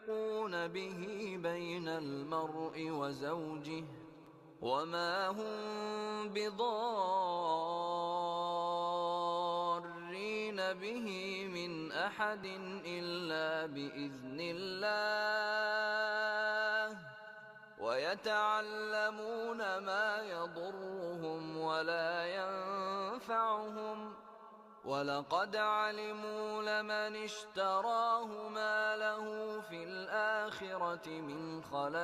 يفرقون به بين المرء وزوجه وما هم بضارين به من أحد إلا بإذن الله ويتعلمون ما يضرهم ولا ينفعهم ولقد علموا لمن اشتراه ما له في الآخرة من خلاق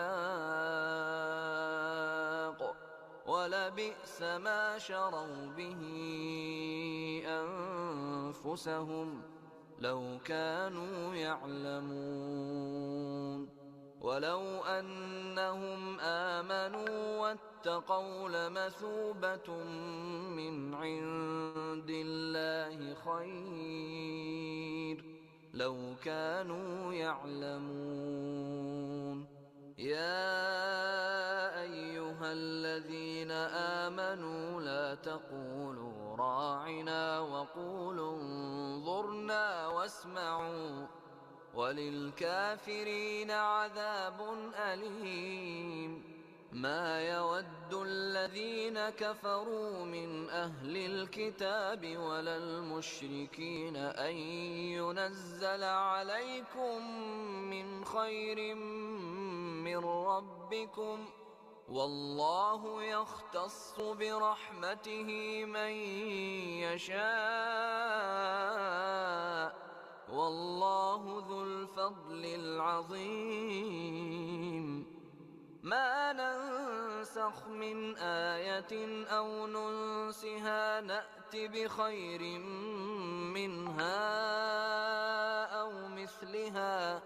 ولبئس ما شروا به أنفسهم لو كانوا يعلمون ولو أنهم آمنوا واتقوا لمثوبة من عند الله خير لو كانوا يعلمون يا أيها الذين آمنوا لا تقولوا راعنا وقولوا انظرنا واسمعوا وللكافرين عذاب أليم ما يود الذين كفروا من أهل الكتاب ولا المشركين أن ينزل عليكم من خير من ربكم والله يختص برحمته من يشاء والله ذو الفضل العظيم ما ننسخ من آية أو ننسها نأت بخير منها أو مثلها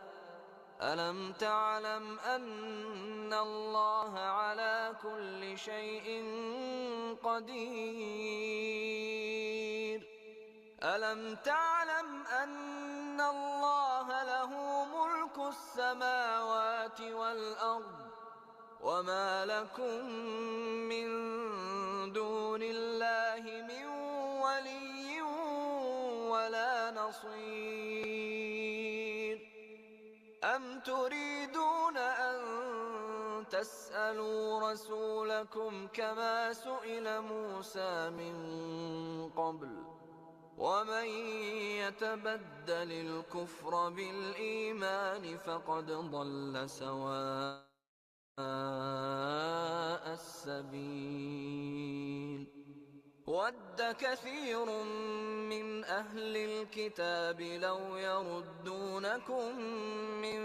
ألم تعلم أن الله على كل شيء قدير ألم تعلم أن الله له ملك السماوات والأرض وما لكم من دون الله من ولي ولا نصير أم تريدون أن تسألوا رسولكم كما سئل موسى من قبل ومن يتبدل الكفر بالإيمان فقد ضل سواء السبيل ود كثير من أهل الكتاب لو يردونكم من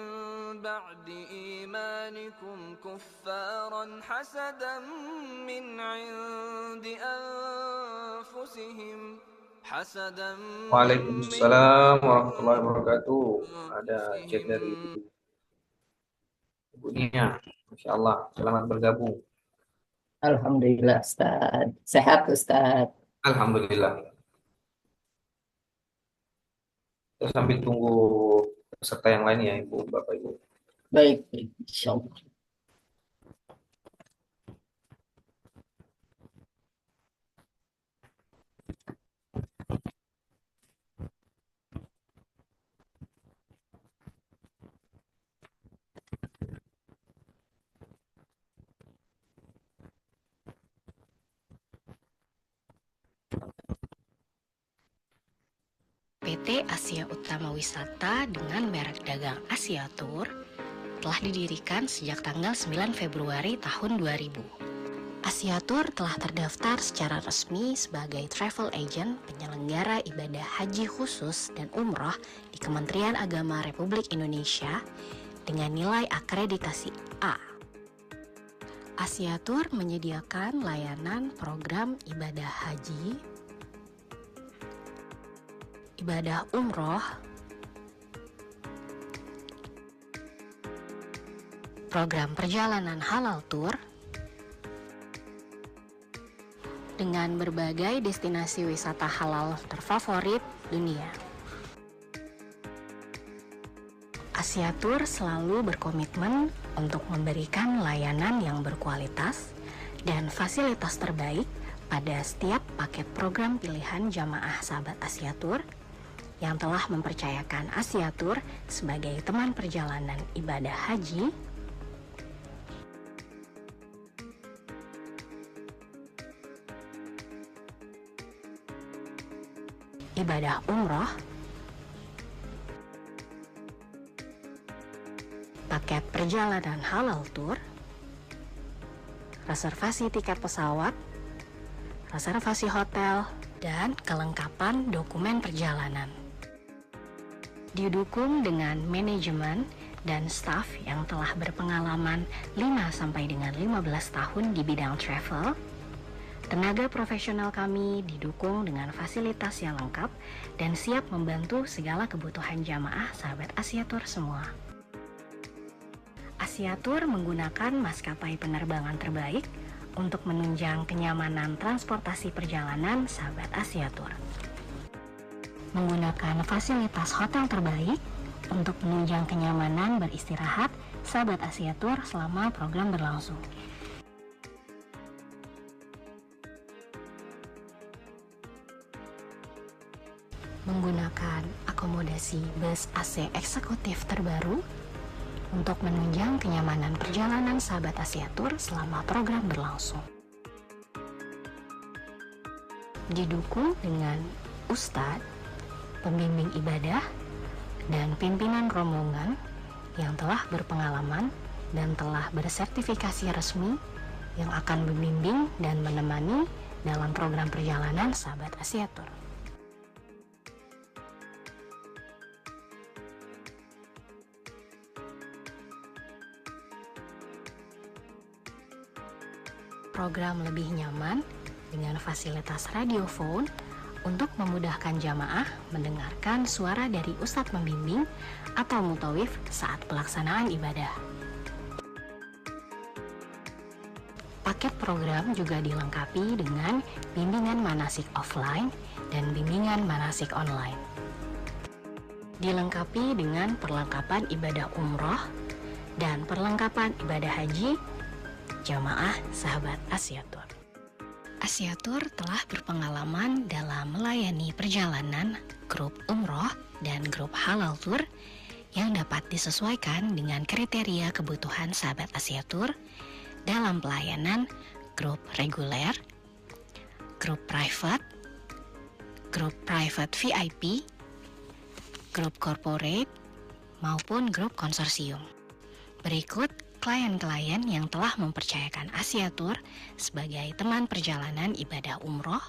بعد إيمانكم كفارا حسدا من عند أنفسهم Waalaikumsalam warahmatullahi wabarakatuh. Ada chat dari Ibu Nia. Masya Allah, selamat bergabung. Alhamdulillah Ustaz. Sehat Ustaz. Alhamdulillah. Kita sambil tunggu peserta yang lain ya Ibu, Bapak Ibu. Baik, insyaallah. PT Asia Utama Wisata dengan merek dagang Asia Tour telah didirikan sejak tanggal 9 Februari tahun 2000. Asia Tour telah terdaftar secara resmi sebagai travel agent penyelenggara ibadah haji khusus dan umroh di Kementerian Agama Republik Indonesia dengan nilai akreditasi A. Asia Tour menyediakan layanan program ibadah haji, ibadah umroh, program perjalanan halal tour, dengan berbagai destinasi wisata halal terfavorit dunia. Asia Tour selalu berkomitmen untuk memberikan layanan yang berkualitas dan fasilitas terbaik pada setiap paket program pilihan jamaah sahabat Asia Tour yang telah mempercayakan Asiatur sebagai teman perjalanan ibadah haji, ibadah umroh, paket perjalanan halal tour, reservasi tiket pesawat, reservasi hotel, dan kelengkapan dokumen perjalanan. Didukung dengan manajemen dan staf yang telah berpengalaman 5 sampai dengan 15 tahun di bidang travel, tenaga profesional kami didukung dengan fasilitas yang lengkap dan siap membantu segala kebutuhan jamaah sahabat Asiatur semua. Asiatur menggunakan maskapai penerbangan terbaik untuk menunjang kenyamanan transportasi perjalanan sahabat Asiatur. Menggunakan fasilitas hotel terbaik untuk menunjang kenyamanan beristirahat sahabat Asiatur selama program berlangsung. Menggunakan akomodasi bus AC eksekutif terbaru untuk menunjang kenyamanan perjalanan sahabat Asiatur selama program berlangsung. Didukung dengan ustadz, pembimbing ibadah, dan pimpinan rombongan yang telah berpengalaman dan telah bersertifikasi resmi yang akan membimbing dan menemani dalam program perjalanan sahabat Asiatur. Program lebih nyaman dengan fasilitas radiophone untuk memudahkan jamaah mendengarkan suara dari ustadz pembimbing atau mutawif saat pelaksanaan ibadah. Paket program juga dilengkapi dengan bimbingan manasik offline dan bimbingan manasik online. Dilengkapi dengan perlengkapan ibadah umroh dan perlengkapan ibadah haji jamaah sahabat Asiatur. Asiatur telah berpengalaman dalam melayani perjalanan grup umroh dan grup halal tour yang dapat disesuaikan dengan kriteria kebutuhan sahabat Asiatur dalam pelayanan grup reguler, grup private VIP, grup corporate, maupun grup konsorsium. Berikut klien-klien yang telah mempercayakan Asiatur sebagai teman perjalanan ibadah umroh,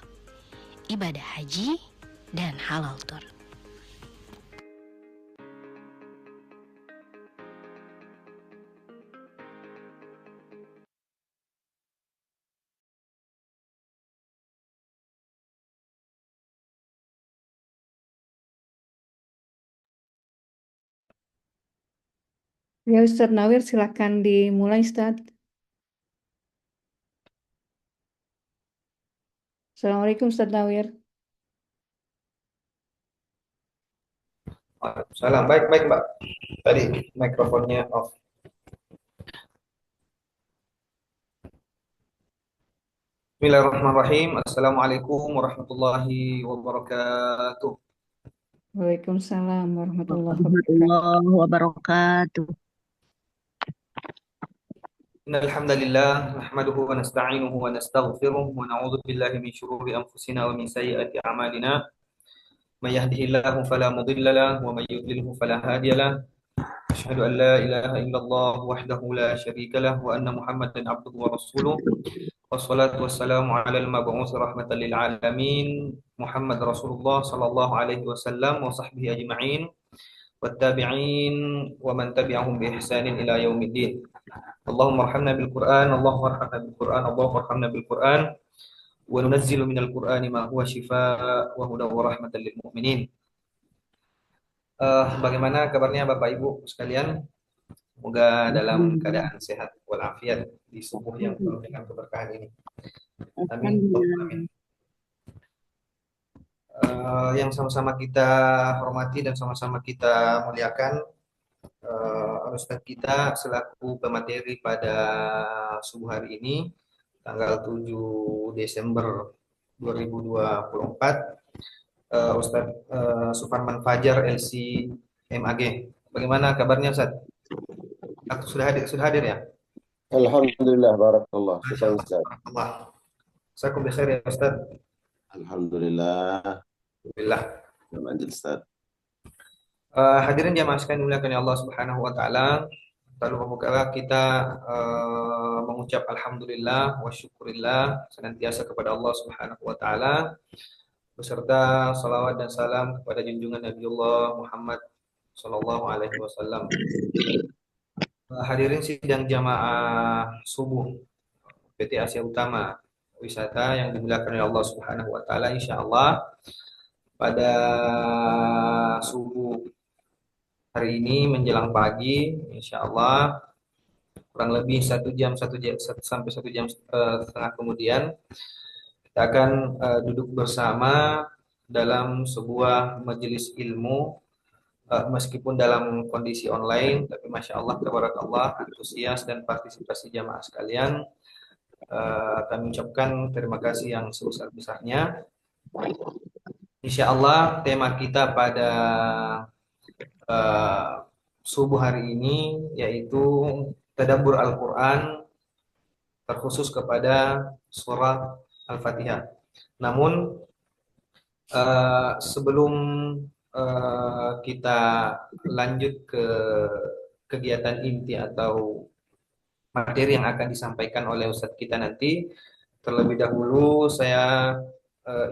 ibadah haji, dan halal tour. Ya Ustadz Nawir, silakan dimulai Ustadz. Assalamualaikum Ustadz Nawir. Waalaikumsalam. Baik Mbak. Tadi mikrofonnya off. Bismillahirrahmanirrahim. Assalamualaikum warahmatullahi wabarakatuh. Waalaikumsalam warahmatullahi wabarakatuh. warahmatullahi wabarakatuh. Innal hamdalillah nahmaduhu wa nasta'inuhu wa nastaghfiruh wa na'udzu billahi min shururi anfusina wa min sayyiati a'malina. May yahdihillahu fala mudilla lahu wa may yudlilhu fala hadiya lahu. Asyhadu an la ilaha illallah wahdahu la syarika lahu wa anna Muhammadan abduhu wa rasuluh. Wassalatu wassalamu ala al-mab'uts rahmatan lil alamin Muhammad Rasulullah sallallahu alaihi wasallam wa sahbihi ajma'in wattabi'in wa man tabi'ahum bi ihsanin ila yaumiddin. Allahumma arhamna bil Qur'an, Allahumma arhamna bil Qur'an, Allahumma arhamna bil Qur'an wa nunazzilu minal Qur'ani ma huwa shifaa wa hudan wa rahmatan lil mu'minin. Bagaimana kabarnya Bapak Ibu sekalian? Semoga dalam keadaan sehat walafiat di subuh yang penuh dengan keberkahan ini. Amin. Amin. Yang sama-sama kita hormati dan sama-sama kita muliakan Ustadz kita selaku pemateri pada subuh hari ini tanggal 7 Desember 2024 Ustadz Suparman Fajar LC MAG. Bagaimana kabarnya Ustadz? Sudah hadir ya? Alhamdulillah, barakallah. Syukran Ustaz. Allah. Saya kebisar ya Ustadz. Alhamdulillah. Alhamdulillah. Manjil Ustaz. Hadirin jamaah sekalian dimuliakan oleh Allah Subhanahu wa taala. Lalu pembuka kita mengucap alhamdulillah wa syukurillah senantiasa kepada Allah Subhanahu wa taala beserta salawat dan salam kepada junjungan Nabiullah Muhammad sallallahu alaihi wasallam. Hadirin sidang jamaah subuh PT Asia Utama Wisata yang dimuliakan oleh Allah Subhanahu wa taala, insyaallah pada subuh hari ini menjelang pagi, insya Allah kurang lebih 1 jam sampai 1 jam setengah kemudian kita akan duduk bersama dalam sebuah majelis ilmu, meskipun dalam kondisi online, tapi masya Allah, tabarakallah, antusias dan partisipasi jamaah sekalian. Kami ucapkan terima kasih yang sebesar-besarnya. Insya Allah tema kita pada subuh hari ini yaitu tadabbur Al-Quran, terkhusus kepada surah Al-Fatihah. Namun sebelum kita lanjut ke kegiatan inti atau materi yang akan disampaikan oleh Ustadz kita nanti, terlebih dahulu saya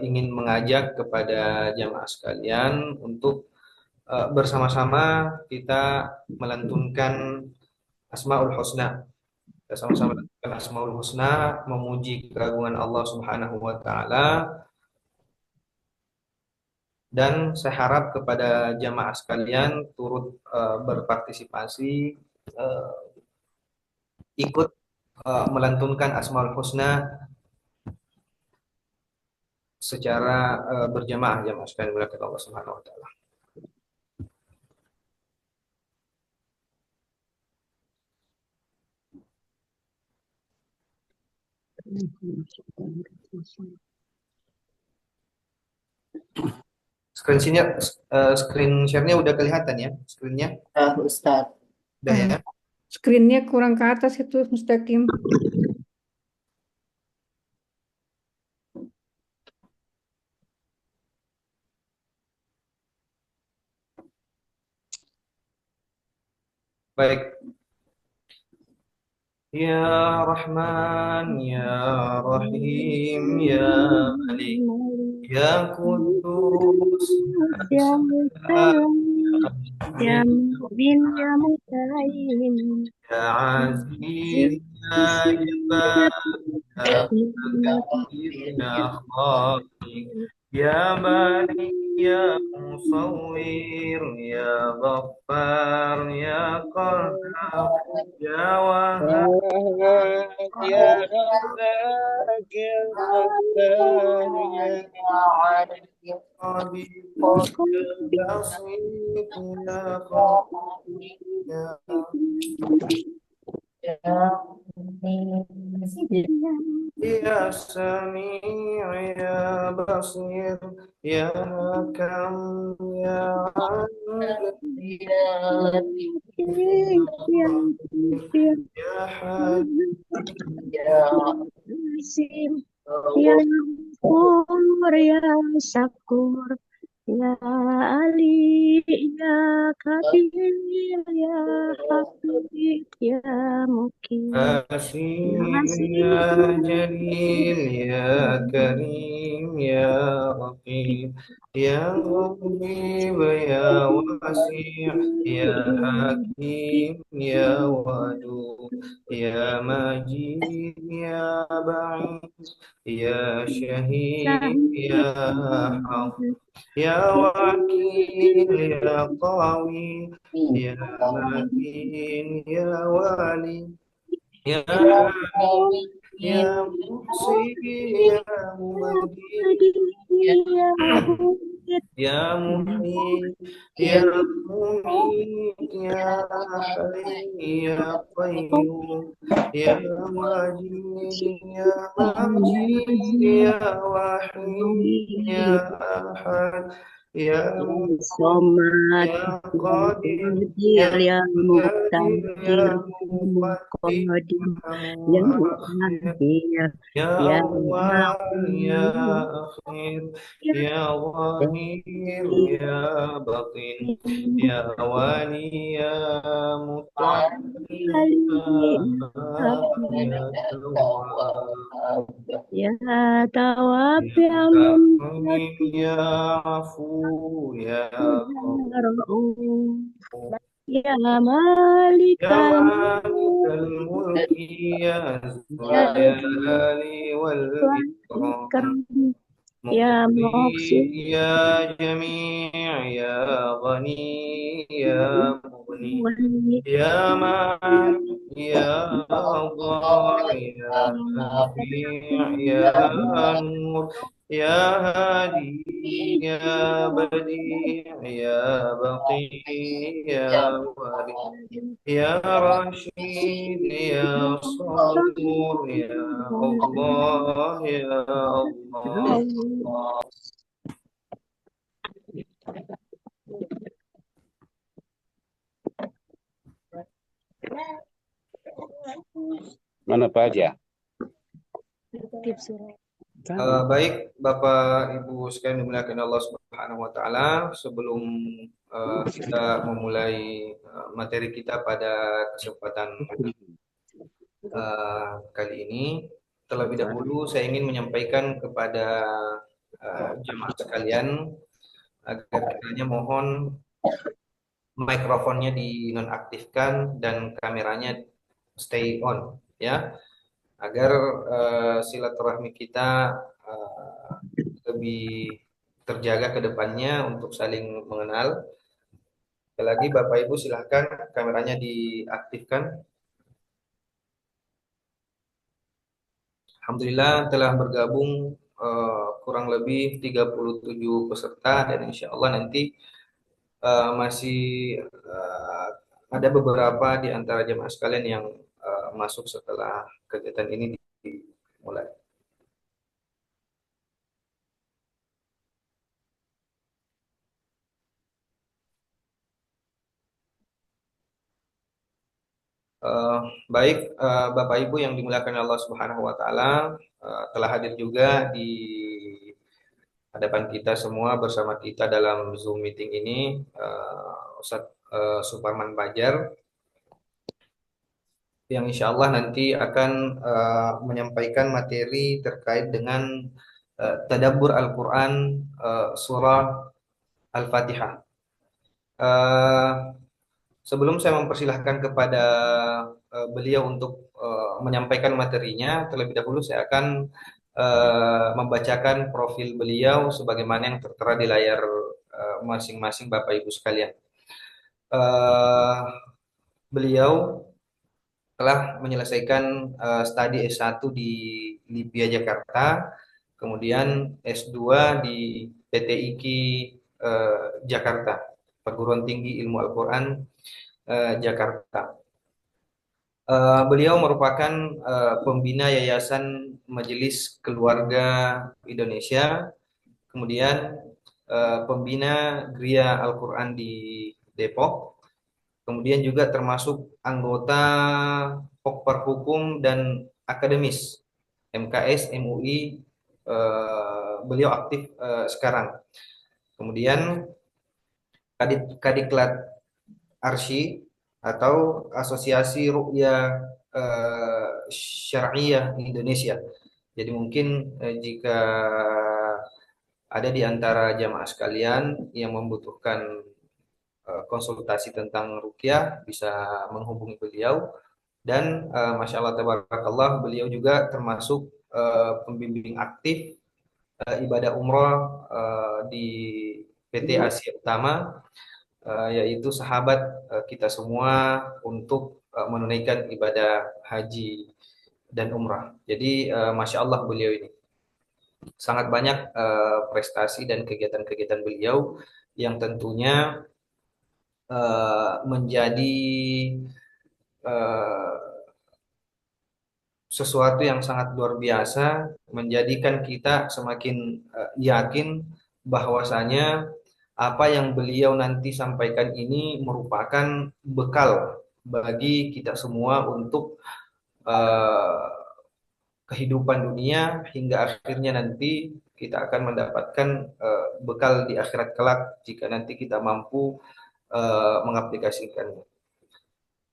ingin mengajak kepada jamaah sekalian untuk bersama-sama kita melantunkan Asmaul Husna. Kita sama-sama melantunkan Asmaul Husna, memuji keagungan Allah Subhanahu wa taala. Dan saya harap kepada jamaah sekalian turut berpartisipasi, ikut melantunkan Asmaul Husna secara berjamaah, jamaah sekalian dimuliakan Allah Subhanahu wa taala. Screen share-nya udah kelihatan ya? Screen-nya? Ustaz. Udah ya? Screen-nya kurang ke atas itu, Mustaqim. Baik. Ya Rahman, Ya Rahim, Ya Malik, Ya Kudus, Ya Salam, Ya Mu'min, Ya Muta'in, Ya Aziz, Ya Jabbar, Ya Qadir, Ya Khafiq, Ya Bari, Ya Musawwir, Ya Ghaffar, Ya Qahhar, Ya Wahhab, Ya Razzaq, Ya Ghaffar, Ya Qadir, Ya Basit, Ya Khafiq, Ya Sami', Ya Basir, Ya Hakam, Ya Adil, Ya Hadim, Ya Asim, Ya Ghafur, Ya Syakur, Ya Ali, Ya Kabir, Ya Hafid, Ya Mukir, Asim, Ya Aziz, Ya Jalil, Ya Karim, Ya Raqib, Ya Gharib, Ya Wasi', Ya Hakim, Ya Wadud, Ya Majid, Ya Ba'id, Ya Syahid, Ya Haq, Ya Wakil, Ya Qawi, Ya Matin, Ya Wali, Ya Hamid, Ya Muhsin, Ya Mubadi, Ya Mahmud, Ya Muhyi, Ya Mumit, Ya Hayy, Ya Qayyum, Ya Majid, Ya Majid, Ya Wahid, Ya Ahad, Ya Muqit, Somat, Ya Ya Qadir, Ya Qadir, Ya Qadir, Ya Muqtadir, Ya Muqaddim, Muqadim, Ya Ya Muakhir, Muakhir, Ya Ya Awal, Ya Awal, Akhir, Ya Ya Zahir, Ya Batin, Ya Wali, Ya Mut'ali, Ya Baqi, Ya Tawwab, Ya Tawab, Ya Ya Karim, Muntaqim, Ya Afu, Ya Ya Ra'uf, Ghafur, Ya Ya Malikal Malikal Mulk, Mulki, Ya Zul Ya Jalali wal Dzul Ikram. Ikram, Ya مقصي Muqsit, يا جميع يا غني يا مغني يا معن يا ضار يا نفيع يا نور يا هادي يا بديع يا بقي يا وارث يا رشيد يا صبور يا الله يا الله. Mana Pak Haji ya? Baik, Bapak Ibu sekalian dimuliakan Allah Subhanahu wa taala, sebelum kita memulai materi kita pada kesempatan kali ini, terlebih dahulu saya ingin menyampaikan kepada jemaah sekalian agar kiranya mohon mikrofonnya dinonaktifkan dan kameranya stay on, ya, agar silaturahmi kita uh, lebih terjaga ke depannya untuk saling mengenal. Sekali lagi Bapak Ibu silahkan kameranya diaktifkan. Alhamdulillah telah bergabung kurang lebih 37 peserta dan insya Allah nanti masih uh, ada beberapa di antara jemaah sekalian yang masuk setelah kegiatan ini dimulai. Eh, Baik, Bapak Ibu yang dimuliakan Allah Subhanahu wa taala, telah hadir juga di hadapan kita semua bersama kita dalam Zoom meeting ini Ustadz Suparman Bajar yang insya Allah nanti akan menyampaikan materi terkait dengan tadabbur Al-Quran surah Al-Fatihah. Eh, Sebelum saya mempersilahkan kepada beliau untuk menyampaikan materinya, terlebih dahulu saya akan membacakan profil beliau sebagaimana yang tertera di layar masing-masing Bapak Ibu sekalian. Eh, Beliau telah menyelesaikan studi S1 di LIPIA Jakarta, kemudian S2 di PTIQ Jakarta, Perguruan Tinggi Ilmu Al-Quran Jakarta. Beliau merupakan pembina Yayasan Majelis Keluarga Indonesia, kemudian pembina Gria Al-Quran di Depok, kemudian juga termasuk anggota Pokper Hukum dan Akademis MKS MUI. Beliau aktif sekarang. Kemudian Kadiklat Arsy atau Asosiasi Ruqyah Syariah Indonesia. Jadi mungkin jika ada di antara jamaah sekalian yang membutuhkan konsultasi tentang ruqyah bisa menghubungi beliau dan Masya Allah tabarakallah beliau juga termasuk pembimbing aktif ibadah umroh di PT Asia Utama, yaitu sahabat kita semua untuk menunaikan ibadah haji dan umrah. Jadi Masya Allah beliau ini. sangat banyak prestasi dan kegiatan-kegiatan beliau yang tentunya menjadi eh, sesuatu yang sangat luar biasa, menjadikan kita semakin yakin bahwasanya apa yang beliau nanti sampaikan ini merupakan bekal bagi kita semua untuk eh, kehidupan dunia hingga akhirnya nanti kita akan mendapatkan bekal di akhirat kelak jika nanti kita mampu mengaplikasikannya.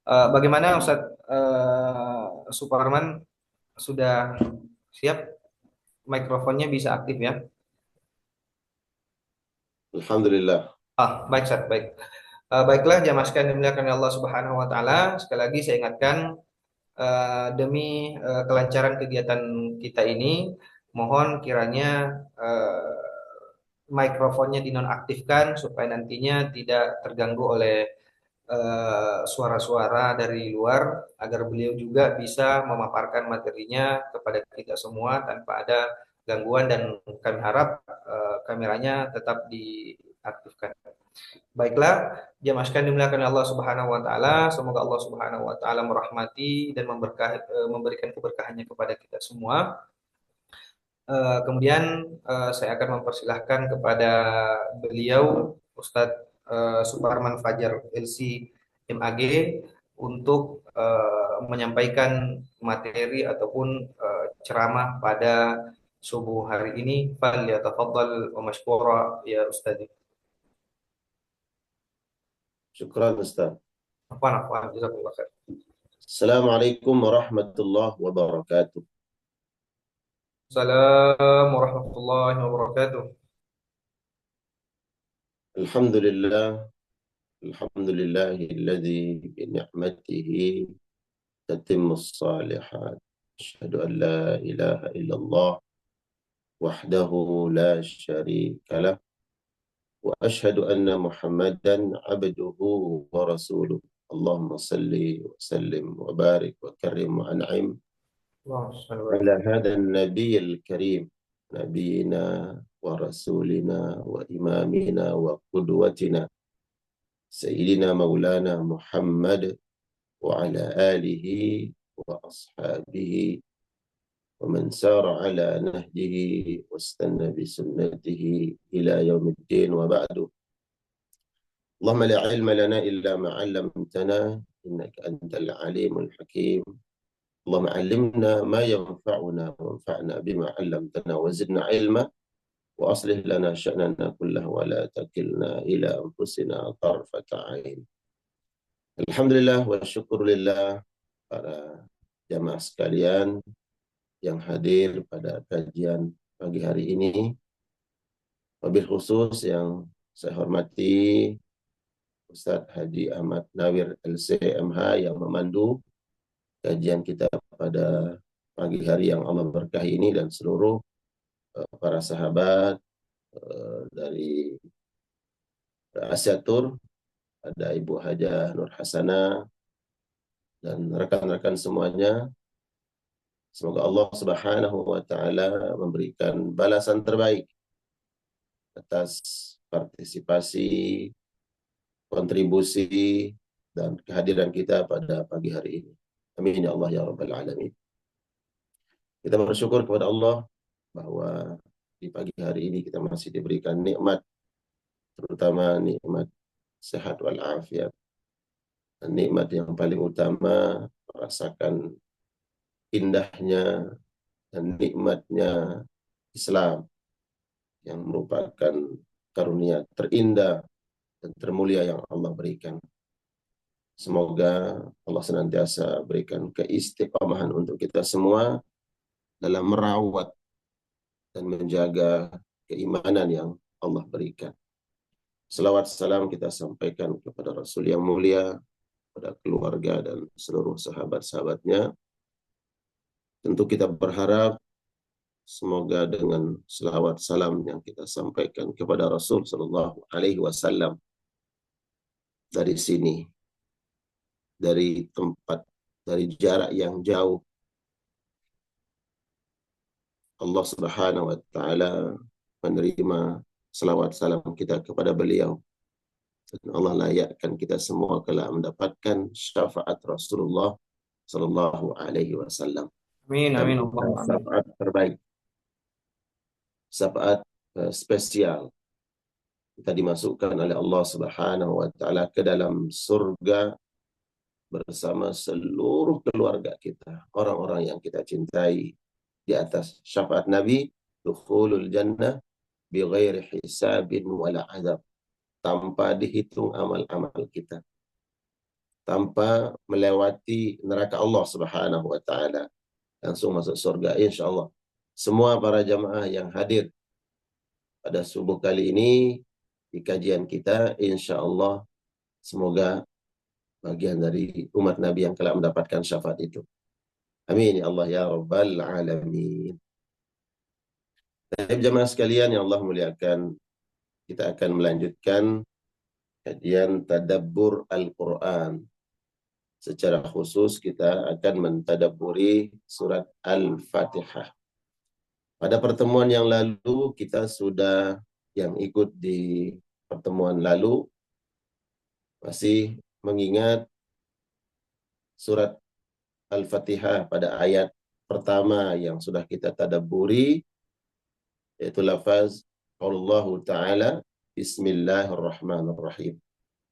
Bagaimana Ustadz Suparman, sudah siap? Mikrofonnya bisa aktif ya? Alhamdulillah. Baik Ustadz, baik. Baiklah jamaah sekalian dimuliakan oleh Allah Subhanahu wa taala, sekali lagi saya ingatkan demi kelancaran kegiatan kita ini, mohon kiranya mikrofonnya dinonaktifkan supaya nantinya tidak terganggu oleh suara-suara dari luar, agar beliau juga bisa memaparkan materinya kepada kita semua tanpa ada gangguan, dan kami harap kameranya tetap diaktifkan. Baiklah, jamaah sekalian dimuliakan Allah Subhanahu wa taala, semoga Allah Subhanahu wa taala merahmati dan memberikan keberkahannya kepada kita semua. Kemudian saya akan mempersilahkan kepada beliau Ustadz Suparman Fajar LC MAG untuk menyampaikan materi ataupun ceramah pada subuh hari ini. Falyatafaddal wa mashkura ya Ustadz. Syukran Ustaz. Afwan, jazakallah khair. Assalamualaikum warahmatullahi wabarakatuh. Assalamualaikum warahmatullahi wabarakatuh. Alhamdulillah. Alhamdulillahilladzi bi ni'matihi tatimmus salihat. Asyhadu an la ilaha illallah wahdahu la syarika lah. Wa asyhadu anna Muhammadan abduhu wa rasuluh. Allahumma salli wa sallim wa barik wa karim wa an'im ala hadzal nabiyil karim, nabiyina wa rasulina wa imamina wa qudwatina sayyidina maulana Muhammad wa ala alihi wa ashabihi wa man sara ala nahjihi wastanna bi sunnatihi ila yaumiddin wa ba'du. Allahumma la ilma lana illa ma 'allamtana innaka antal alimul hakim. Allahumma 'allimna ma yanfa'una wanfa'na bima 'allamtana wa zidna ilma wa aslih lana sya'nana kullahu wa la takilna ila anfusina tarfata 'ain. Alhamdulillah wa syukurillah para jamaah sekalian yang hadir pada kajian pagi hari ini. Wabil khusus yang saya hormati Ustadz Haji Ahmad Nawir LCMH yang memandu kajian kita pada pagi hari yang Allah berkahi ini, dan seluruh para sahabat dari Asyatur, ada Ibu Hajah Nur Hasanah dan rekan-rekan semuanya. Semoga Allah Subhanahu wa taala memberikan balasan terbaik atas partisipasi, kontribusi, dan kehadiran kita pada pagi hari ini. Amin ya Allah ya Rabbal Alamin. Kita bersyukur kepada Allah bahwa di pagi hari ini kita masih diberikan nikmat, terutama nikmat sehat wal afiat. Dan nikmat yang paling utama, merasakan indahnya dan nikmatnya Islam yang merupakan karunia terindah dan termulia yang Allah berikan. Semoga Allah senantiasa berikan keistiqomahan untuk kita semua dalam merawat dan menjaga keimanan yang Allah berikan. Selawat salam kita sampaikan kepada Rasul yang mulia, kepada keluarga dan seluruh sahabat-sahabatnya. Tentu kita berharap semoga dengan selawat salam yang kita sampaikan kepada Rasul Sallallahu Alaihi Wasallam dari sini, dari tempat, dari jarak yang jauh, Allah Subhanahu wa taala menerima selawat salam kita kepada beliau. Dan Allah layakkan kita semua kelak mendapatkan syafaat Rasulullah sallallahu alaihi wasallam. Amin, Dan amin, Allahumma amin. syafaat terbaik, syafaat spesial. Kita dimasukkan oleh Allah Subhanahu wa taala ke dalam surga bersama seluruh keluarga kita, orang-orang yang kita cintai, di atas syafaat Nabi, dukhulul jannah bighairi hisabin wala azab, tanpa dihitung amal-amal kita, tanpa melewati neraka Allah Subhanahu wa taala, langsung masuk surga insyaallah. Semua para jamaah yang hadir pada subuh kali ini di kajian kita, insyaallah semoga bagian dari umat Nabi yang kelak mendapatkan syafaat itu. Amin ya Allah ya rabbal alamin. Baik jamaah sekalian yang Allah muliakan, kita akan melanjutkan kajian tadabbur Al-Quran. Secara khusus kita akan mentadabburi surat Al-Fatihah. Pada pertemuan yang lalu kita sudah, yang ikut di pertemuan lalu masih mengingat surat Al-Fatihah pada ayat pertama yang sudah kita tadabburi, yaitu lafaz Allah Ta'ala Bismillahirrahmanirrahim.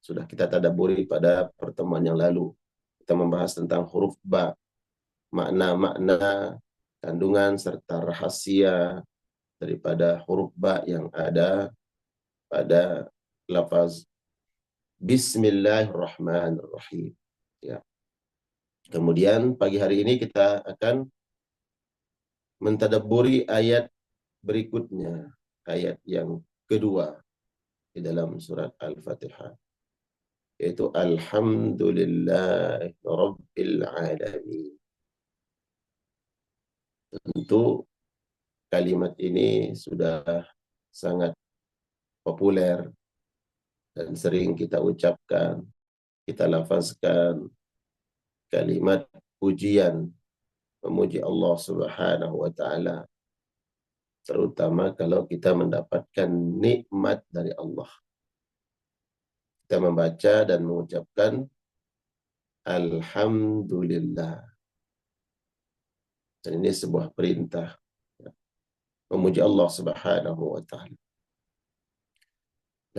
Sudah kita tadabburi pada pertemuan yang lalu. Kita membahas tentang huruf ba, makna-makna, kandungan serta rahasia daripada huruf ba yang ada pada lafaz Bismillahirrahmanirrahim. Ya. Kemudian pagi hari ini kita akan mentadabburi ayat berikutnya, ayat yang kedua di dalam surat Al-Fatihah, yaitu Alhamdulillahi Rabbil Alamin. Tentu kalimat ini sudah sangat populer dan sering kita ucapkan, kita lafazkan kalimat pujian, memuji Allah Subhanahu wa taala, terutama kalau kita mendapatkan nikmat dari Allah. Kita membaca dan mengucapkan Alhamdulillah. Dan ini sebuah perintah, memuji Allah Subhanahu wa taala.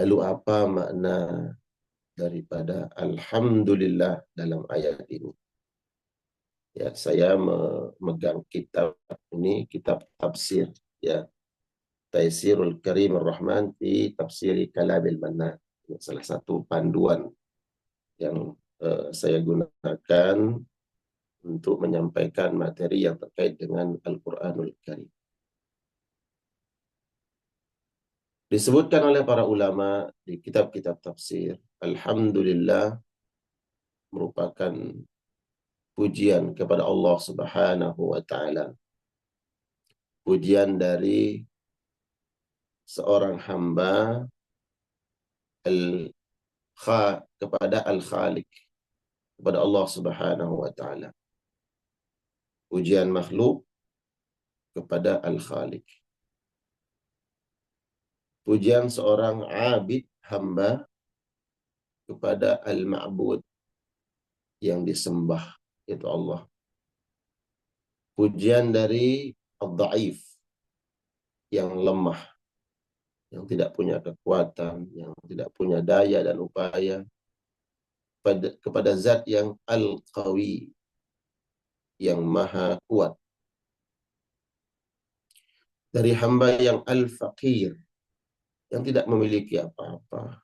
Lalu apa makna daripada Alhamdulillah dalam ayat ini? Ya, saya memegang kitab ini, kitab tafsir, ya, Taisirul Karim Ar-Rahman fi Tafsiri Kalamil Mannan. Salah satu panduan yang saya gunakan untuk menyampaikan materi yang terkait dengan Al-Quranul Karim. Disebutkan oleh para ulama di kitab-kitab tafsir, Alhamdulillah merupakan pujian kepada Allah Subhanahu wa taala. Pujian dari seorang hamba kepada Al-Khaliq, kepada Allah Subhanahu wa taala. Pujian makhluk kepada Al-Khaliq. Pujian seorang abid, hamba, kepada Al-Ma'bud, yang disembah, yaitu Allah. Pujian dari Al-Dha'if, yang lemah, yang tidak punya kekuatan, yang tidak punya daya dan upaya, kepada zat yang Al-Qawi, yang maha kuat. Dari hamba yang Al-Faqir, yang tidak memiliki apa-apa,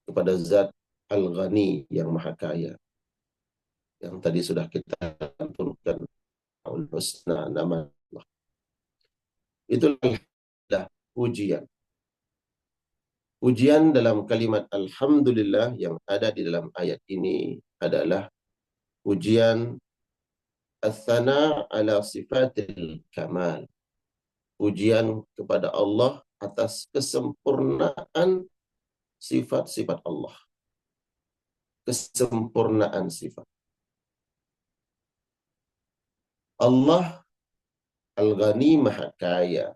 kepada zat Al-Ghani, yang maha kaya, yang tadi sudah kita turunkan Al-Husna, nama Allah. Itulah pujian. Pujian dalam kalimat Alhamdulillah yang ada di dalam ayat ini adalah pujian as-sana ala sifatil kamal. Pujian kepada Allah atas kesempurnaan sifat-sifat Allah. Kesempurnaan sifat. Allah Al-Ghani Maha Kaya.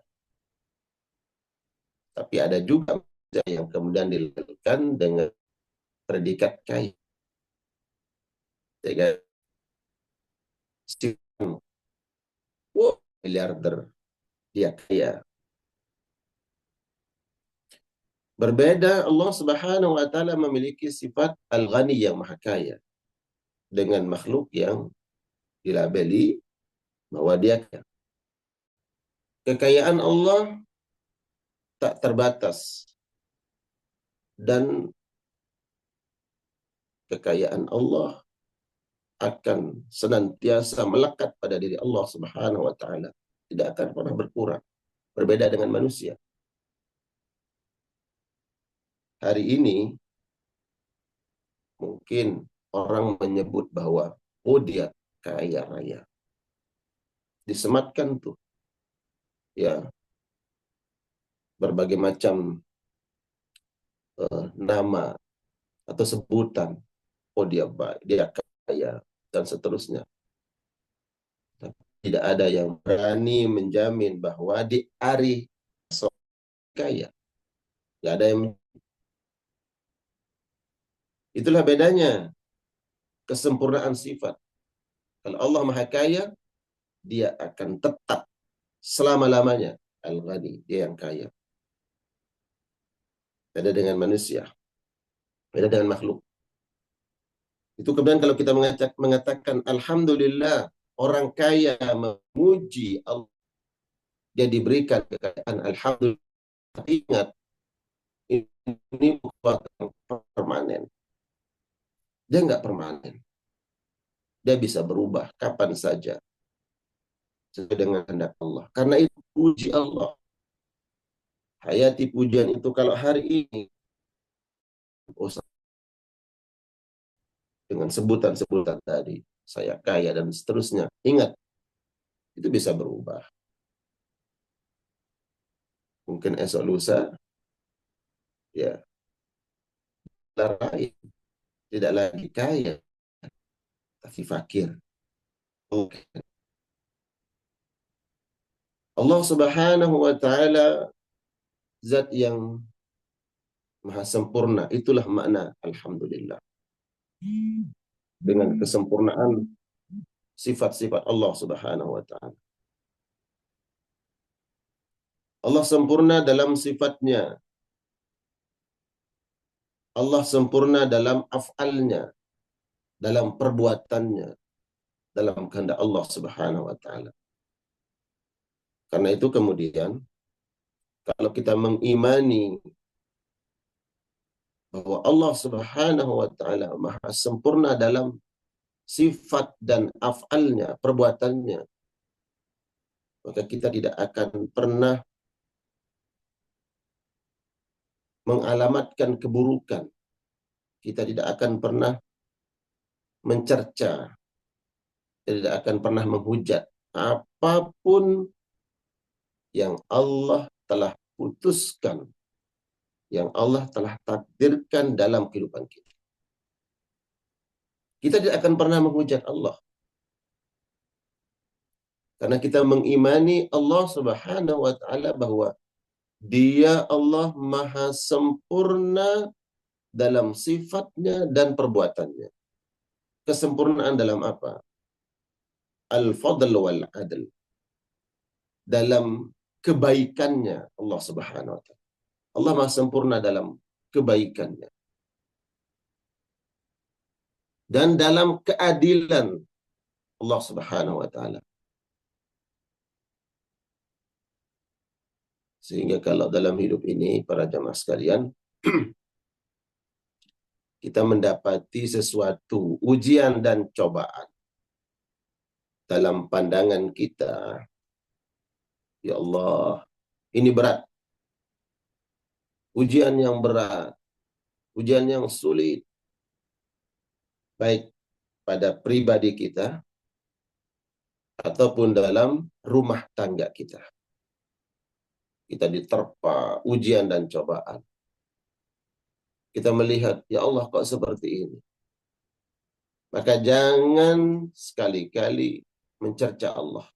Tapi ada juga yang kemudian dilakukan dengan predikat kaya. Jadi, oh, miliarder, dia kaya. Berbeda, Allah Subhanahu wa taala memiliki sifat Al-Ghani yang Maha Kaya dengan makhluk yang dilabeli bahwa dia kaya. Kekayaan Allah tak terbatas dan kekayaan Allah akan senantiasa melekat pada diri Allah Subhanahu wa taala, tidak akan pernah berkurang. Berbeda dengan manusia. Hari ini mungkin orang menyebut bahwa oh dia kaya raya. Disematkan tuh ya berbagai macam nama atau sebutan. Oh dia baik, dia kaya dan seterusnya. Tapi tidak ada yang berani menjamin bahwa di hari kaya. Tidak ada yang. Itulah bedanya kesempurnaan sifat. Kalau Allah Maha Kaya, dia akan tetap selama-lamanya Al-Ghani, dia yang kaya. Beda dengan manusia, beda dengan makhluk. Itu kemudian kalau kita mengatakan Alhamdulillah, orang kaya memuji Allah, dia diberikan kekayaan. Alhamdulillah, ingat, ini bukan permanen. Dia nggak permanen. Dia bisa berubah kapan saja sesuai dengan kehendak Allah. Karena itu puji Allah. Hayati pujian itu kalau hari ini dengan sebutan-sebutan tadi, saya kaya dan seterusnya. Ingat, itu bisa berubah. Mungkin esok lusa, ya, lain, tidak lagi kaya, tapi fakir. Okay. Allah Subhanahu wa taala zat yang maha sempurna. Itulah makna alhamdulillah. Dengan kesempurnaan sifat-sifat Allah Subhanahu wa taala. Allah sempurna dalam sifatnya. Allah sempurna dalam af'alnya, dalam perbuatannya, dalam kehendak Allah Subhanahu wa taala. Karena itu kemudian kalau kita mengimani bahwa Allah Subhanahu wa taala maha sempurna dalam sifat dan af'alnya, perbuatannya, maka kita tidak akan pernah mengalamatkan keburukan. Kita tidak akan pernah mencerca, tidak akan pernah menghujat apapun yang Allah telah putuskan, yang Allah telah takdirkan dalam kehidupan kita. Kita tidak akan pernah menghujat Allah. Karena kita mengimani Allah Subhanahu wa taala bahwa Dia Allah maha sempurna dalam sifatnya dan perbuatannya. Kesempurnaan dalam apa? Al-fadl wal adl. Dalam kebaikannya Allah Subhanahu wa taala. Allah maha sempurna dalam kebaikannya. Dan dalam keadilan Allah Subhanahu wa taala. Sehingga kalau dalam hidup ini para jamaah sekalian kita mendapati sesuatu ujian dan cobaan dalam pandangan kita, ya Allah, ini berat. Ujian yang berat, ujian yang sulit, baik pada pribadi kita ataupun dalam rumah tangga kita. Kita diterpa ujian dan cobaan. Kita melihat, ya Allah kok seperti ini. Maka jangan sekali-kali mencerca Allah.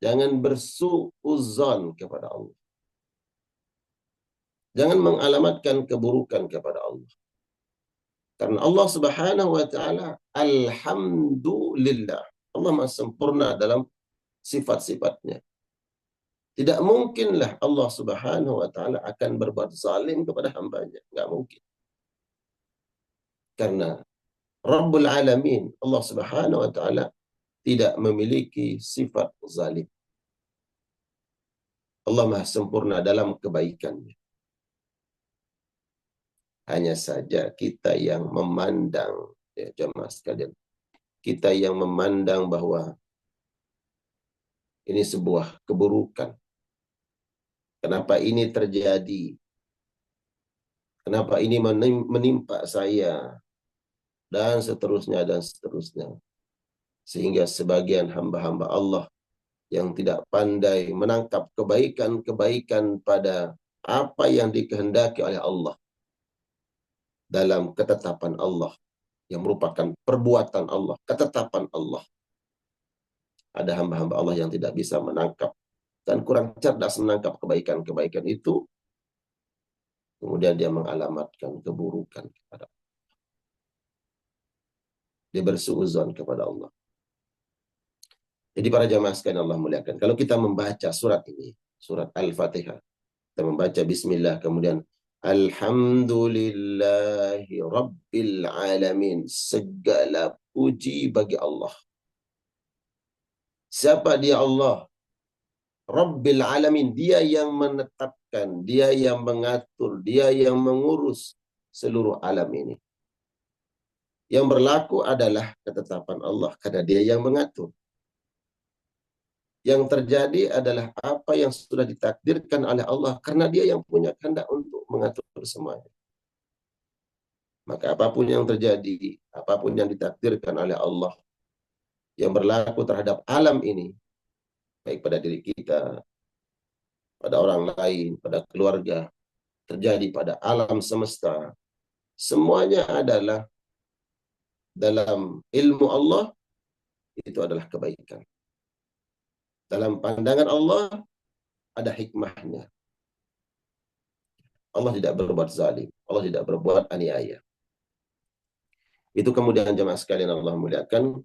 Jangan bersuudzon kepada Allah. Jangan mengalamatkan keburukan kepada Allah. Karena Allah Subhanahu wa taala alhamdulillah. Allah Maha sempurna dalam sifat-sifatnya. Tidak mungkinlah Allah Subhanahu wa taala akan berbuat zalim kepada hambanya. Enggak mungkin. Karena Rabbul Alamin, Allah Subhanahu wa taala tidak memiliki sifat zalim. Allah Maha sempurna dalam kebaikannya. Hanya saja kita yang memandang, ya jemaah sekalian, kita yang memandang bahwa ini sebuah keburukan. Kenapa ini terjadi? Kenapa ini menimpa saya? Dan seterusnya, dan seterusnya. Sehingga sebagian hamba-hamba Allah yang tidak pandai menangkap kebaikan-kebaikan pada apa yang dikehendaki oleh Allah dalam ketetapan Allah yang merupakan perbuatan Allah, ketetapan Allah. Ada hamba-hamba Allah yang tidak bisa menangkap dan kurang cerdas menangkap kebaikan-kebaikan itu, kemudian dia mengalamatkan keburukan kepada Allah. Dia bersuudzon kepada Allah. Jadi para jamaah sekalian Allah muliakan, kalau kita membaca surat ini, surat Al-Fatihah, kita membaca bismillah, kemudian alhamdulillahi rabbil alamin, segala puji bagi Allah. Siapa dia Allah? Rabbil alamin, dia yang menetapkan, dia yang mengatur, dia yang mengurus seluruh alam ini. Yang berlaku adalah ketetapan Allah karena dia yang mengatur. Yang terjadi adalah apa yang sudah ditakdirkan oleh Allah karena dia yang punya kehendak untuk mengatur semuanya. Maka apapun yang terjadi, apapun yang ditakdirkan oleh Allah yang berlaku terhadap alam ini, baik pada diri kita, pada orang lain, pada keluarga, terjadi pada alam semesta, semuanya adalah dalam ilmu Allah, itu adalah kebaikan. Dalam pandangan Allah, ada hikmahnya. Allah tidak berbuat zalim. Allah tidak berbuat aniaya. Itu kemudian jemaah sekalian Allah muliakan,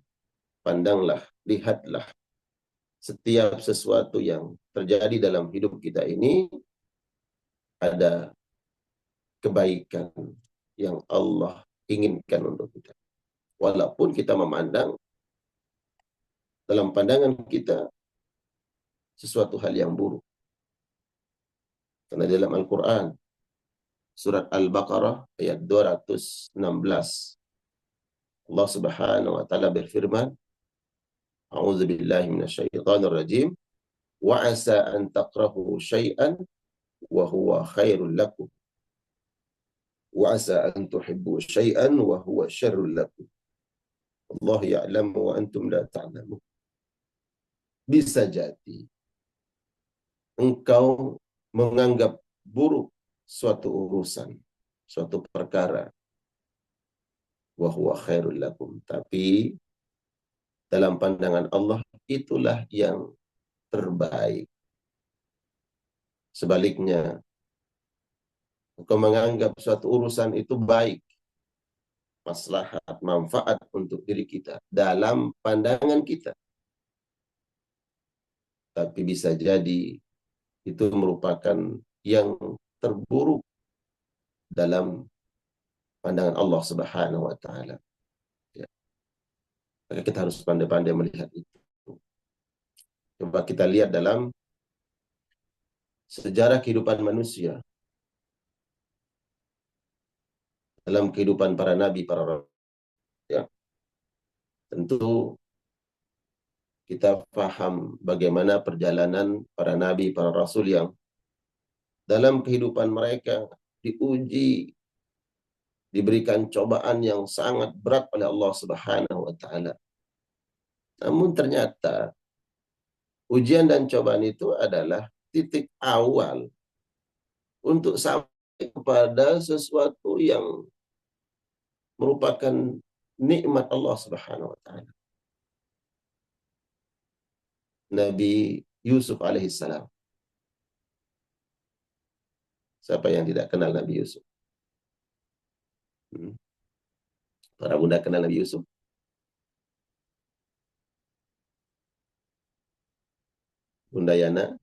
pandanglah, lihatlah setiap sesuatu yang terjadi dalam hidup kita ini ada kebaikan yang Allah inginkan untuk kita. Walaupun kita memandang dalam pandangan kita sesuatu hal yang buruk. Karena dalam Al-Quran, surat Al-Baqarah ayat 216, Allah Subhanahu wa taala berfirman, A'udzu billahi minasyaitonir rajim, wa asa an takrahu syai'an wa huwa khairul lakum. Wa asa an tuhibbu syai'an wa huwa syarrul lakum. Allah ya'lamu wa antum la ta'lamun. Bisa jadi engkau menganggap buruk suatu urusan, suatu perkara, wa huwa khairul lakum, tapi dalam pandangan Allah itulah yang terbaik. Sebaliknya, engkau menganggap suatu urusan itu baik, maslahat, manfaat untuk diri kita dalam pandangan kita, tapi bisa jadi itu merupakan yang terburuk dalam pandangan Allah Subhanahu wa taala. Ya. Maka kita harus pandai-pandai melihat itu. Coba kita lihat dalam sejarah kehidupan manusia. Dalam kehidupan para nabi, para rasul. Ya. Tentu kita paham bagaimana perjalanan para nabi, para rasul yang dalam kehidupan mereka diuji, diberikan cobaan yang sangat berat oleh Allah Subhanahu wa taala. Namun ternyata ujian dan cobaan itu adalah titik awal untuk sampai kepada sesuatu yang merupakan nikmat Allah Subhanahu wa taala. Nabi Yusuf alaihissalam. Siapa yang tidak kenal Nabi Yusuf? Hmm. Para bunda kenal Nabi Yusuf? Bunda Yana,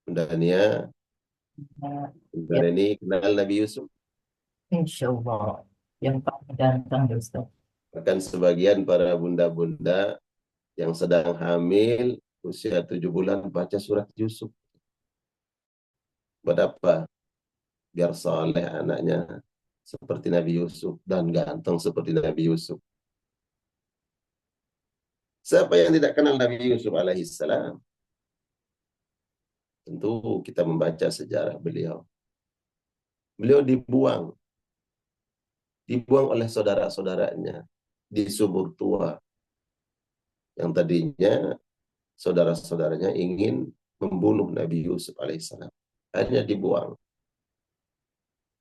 Bunda Ania, Bunda Ya, Reni kenal Nabi Yusuf? insya Allah. Yang paling ganteng ya Ustaz. Bahkan sebagian para bunda-bunda yang sedang hamil usia 7 bulan baca surat Yusuf. Buat apa? Biar soleh anaknya seperti Nabi Yusuf dan ganteng seperti Nabi Yusuf. Siapa yang tidak kenal Nabi Yusuf alaihissalam? Tentu kita membaca sejarah beliau. Beliau dibuang oleh saudara-saudaranya di subur tua. Yang tadinya saudara-saudaranya ingin membunuh Nabi Yusuf alaihissalam. Akhirnya dibuang.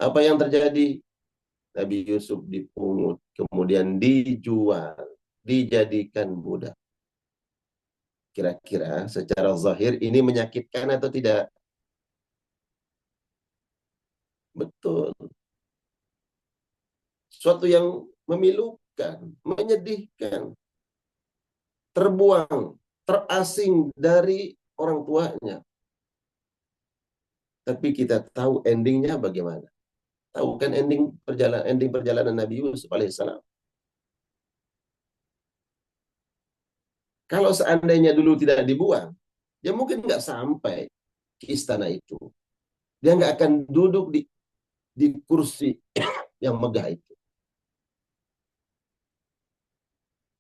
Apa yang terjadi? Nabi Yusuf dipungut, kemudian dijual, dijadikan budak. Kira-kira secara zahir ini menyakitkan atau tidak? Betul. Suatu yang memilukan, menyedihkan, terbuang, terasing dari orang tuanya. Tapi kita tahu endingnya bagaimana. Tahu kan ending perjalanan Nabi Yusuf alaihissalam. Kalau seandainya dulu tidak dibuang, dia mungkin nggak sampai ke istana itu. Dia nggak akan duduk di kursi yang megah itu.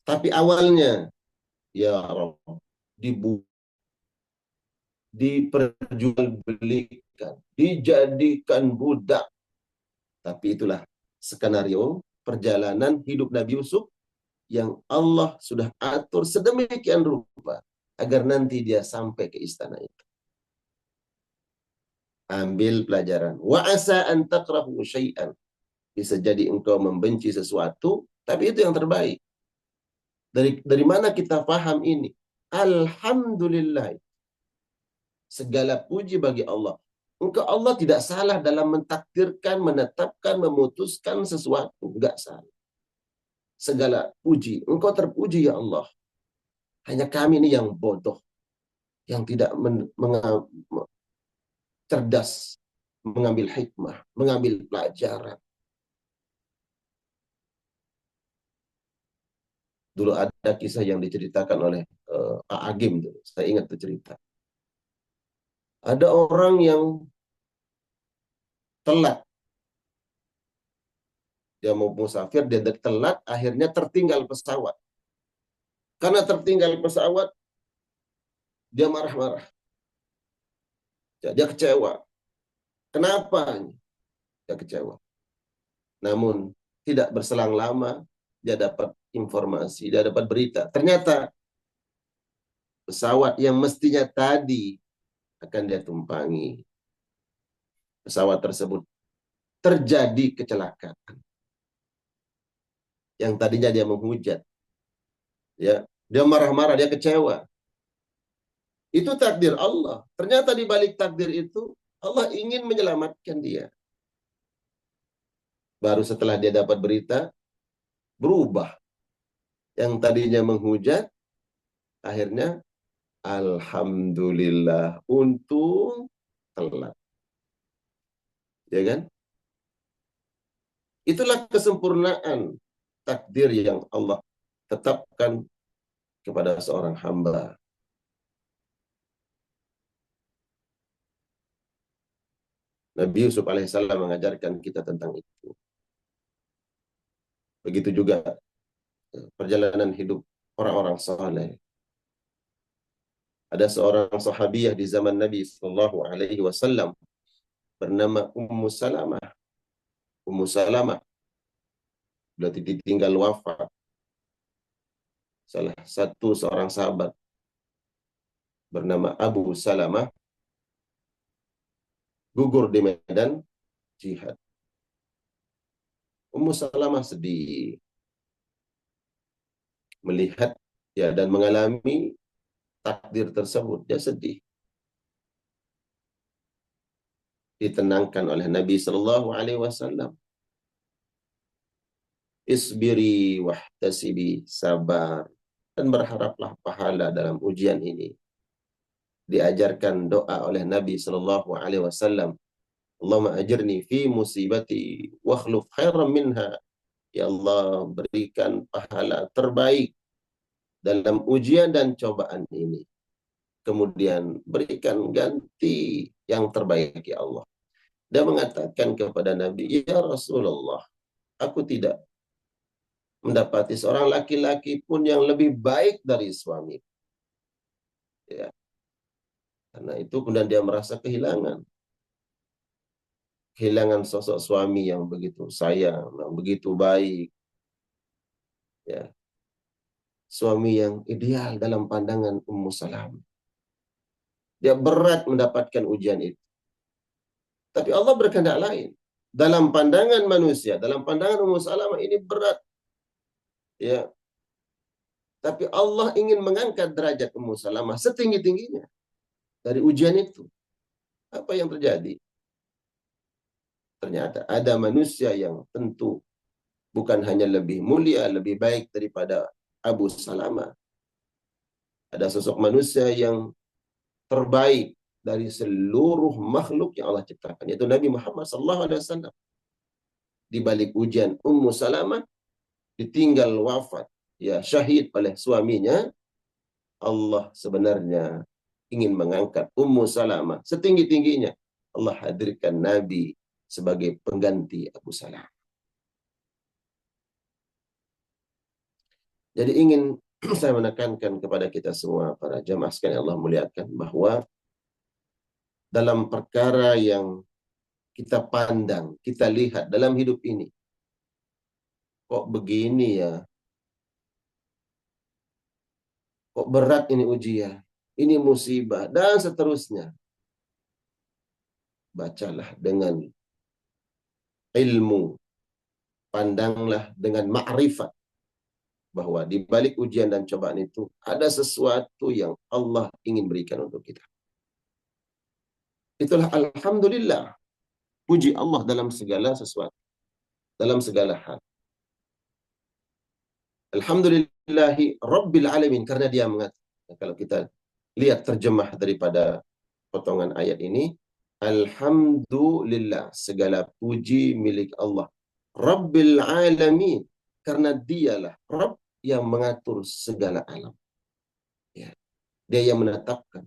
Tapi awalnya, ya Rabb, diperjualbelikan, dijadikan budak. Tapi itulah skenario perjalanan hidup Nabi Yusuf yang Allah sudah atur sedemikian rupa agar nanti dia sampai ke istana itu. Ambil pelajaran. Wa asa an takrahu syai'an. Bisa jadi engkau membenci sesuatu, tapi itu yang terbaik. Dari mana kita paham ini? Alhamdulillah. Segala puji bagi Allah. Engkau Allah tidak salah dalam mentakdirkan, menetapkan, memutuskan sesuatu. Enggak salah. Segala puji. Engkau terpuji ya Allah. Hanya kami ini yang bodoh. Yang tidak cerdas. Mengambil hikmah. Mengambil pelajaran. Dulu ada kisah yang diceritakan oleh Agim. Saya ingat itu cerita. Ada orang yang telat. Dia mau musafir, dia telat, akhirnya tertinggal pesawat. Karena tertinggal pesawat, dia marah-marah. Dia kecewa. Kenapa? Dia kecewa. Namun, tidak berselang lama, dia dapat informasi, dia dapat berita. Ternyata, pesawat yang mestinya tadi akan dia tumpangi. Pesawat tersebut terjadi kecelakaan. Yang tadinya dia menghujat. Ya, dia marah-marah, dia kecewa. Itu takdir Allah. Ternyata di balik takdir itu, Allah ingin menyelamatkan dia. Baru setelah dia dapat berita, berubah. Yang tadinya menghujat, akhirnya, alhamdulillah, untung telat. Ya kan? Itulah kesempurnaan takdir yang Allah tetapkan kepada seorang hamba. Nabi Yusuf alaihissalam mengajarkan kita tentang itu. Begitu juga perjalanan hidup orang-orang saleh. Ada seorang sahabiyah di zaman Nabi Sallallahu Alaihi Wasallam bernama Ummu Salamah. Ummu Salamah sudah ditinggal wafat. Salah satu seorang sahabat bernama Abu Salamah gugur di medan jihad. Ummu Salamah sedih melihat ya dan mengalami takdir tersebut, dia sedih. Ditenangkan oleh Nabi Sallallahu Alaihi Wasallam. Isbiri wahtasibi, sabar dan berharaplah pahala dalam ujian ini. Diajarkan doa oleh Nabi Sallallahu Alaihi Wasallam. Allahumma ajirni fi musibati wa akhluf khairan minha. Ya Allah, berikan pahala terbaik dalam ujian dan cobaan ini. Kemudian berikan ganti yang terbaik, ya Allah. Dia mengatakan kepada Nabi, ya Rasulullah, aku tidak mendapati seorang laki-laki pun yang lebih baik dari suami. Ya. Karena itu kemudian dia merasa kehilangan. Kehilangan sosok suami yang begitu sayang, yang begitu baik. Ya. Suami yang ideal dalam pandangan Ummu Salamah. Dia berat mendapatkan ujian itu. Tapi Allah berkehendak lain. Dalam pandangan manusia, dalam pandangan Ummu Salamah ini berat. Ya. Tapi Allah ingin mengangkat derajat Ummu Salamah setinggi-tingginya dari ujian itu. Apa yang terjadi? Ternyata ada manusia yang tentu bukan hanya lebih mulia, lebih baik daripada Abu Salamah. Ada sosok manusia yang terbaik dari seluruh makhluk yang Allah ciptakan, yaitu Nabi Muhammad SAW. Di balik ujian Ummu Salamah, ditinggal wafat, ya syahid oleh suaminya, Allah sebenarnya ingin mengangkat Ummu Salamah setinggi-tingginya. Allah hadirkan Nabi sebagai pengganti Abu Salamah. Jadi ingin saya menekankan kepada kita semua, para jamaah sekalian Allah muliakan, bahwa dalam perkara yang kita pandang, kita lihat dalam hidup ini, kok begini ya, kok berat ini ujian, ini musibah, dan seterusnya. Bacalah dengan ilmu, pandanglah dengan ma'rifat, bahwa di balik ujian dan cobaan itu ada sesuatu yang Allah ingin berikan untuk kita. Itulah alhamdulillah, puji Allah dalam segala sesuatu, dalam segala hal. Alhamdulillahi Rabbil Alamin, karena dia mengatakan, kalau kita lihat terjemah daripada potongan ayat ini, alhamdulillah, segala puji milik Allah. Rabbil Alamin, karena dialah Rabb yang mengatur segala alam. Ya. Dia yang menetapkan.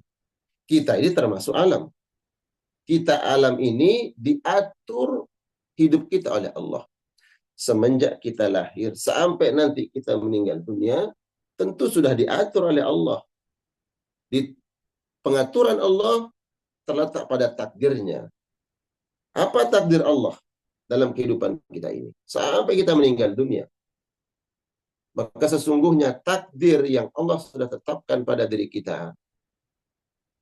Kita ini termasuk alam. Kita alam ini diatur hidup kita oleh Allah. Semenjak kita lahir sampai nanti kita meninggal dunia, tentu sudah diatur oleh Allah. Di pengaturan Allah terletak pada takdirnya. Apa takdir Allah dalam kehidupan kita ini? Sampai kita meninggal dunia. Maka sesungguhnya takdir yang Allah sudah tetapkan pada diri kita,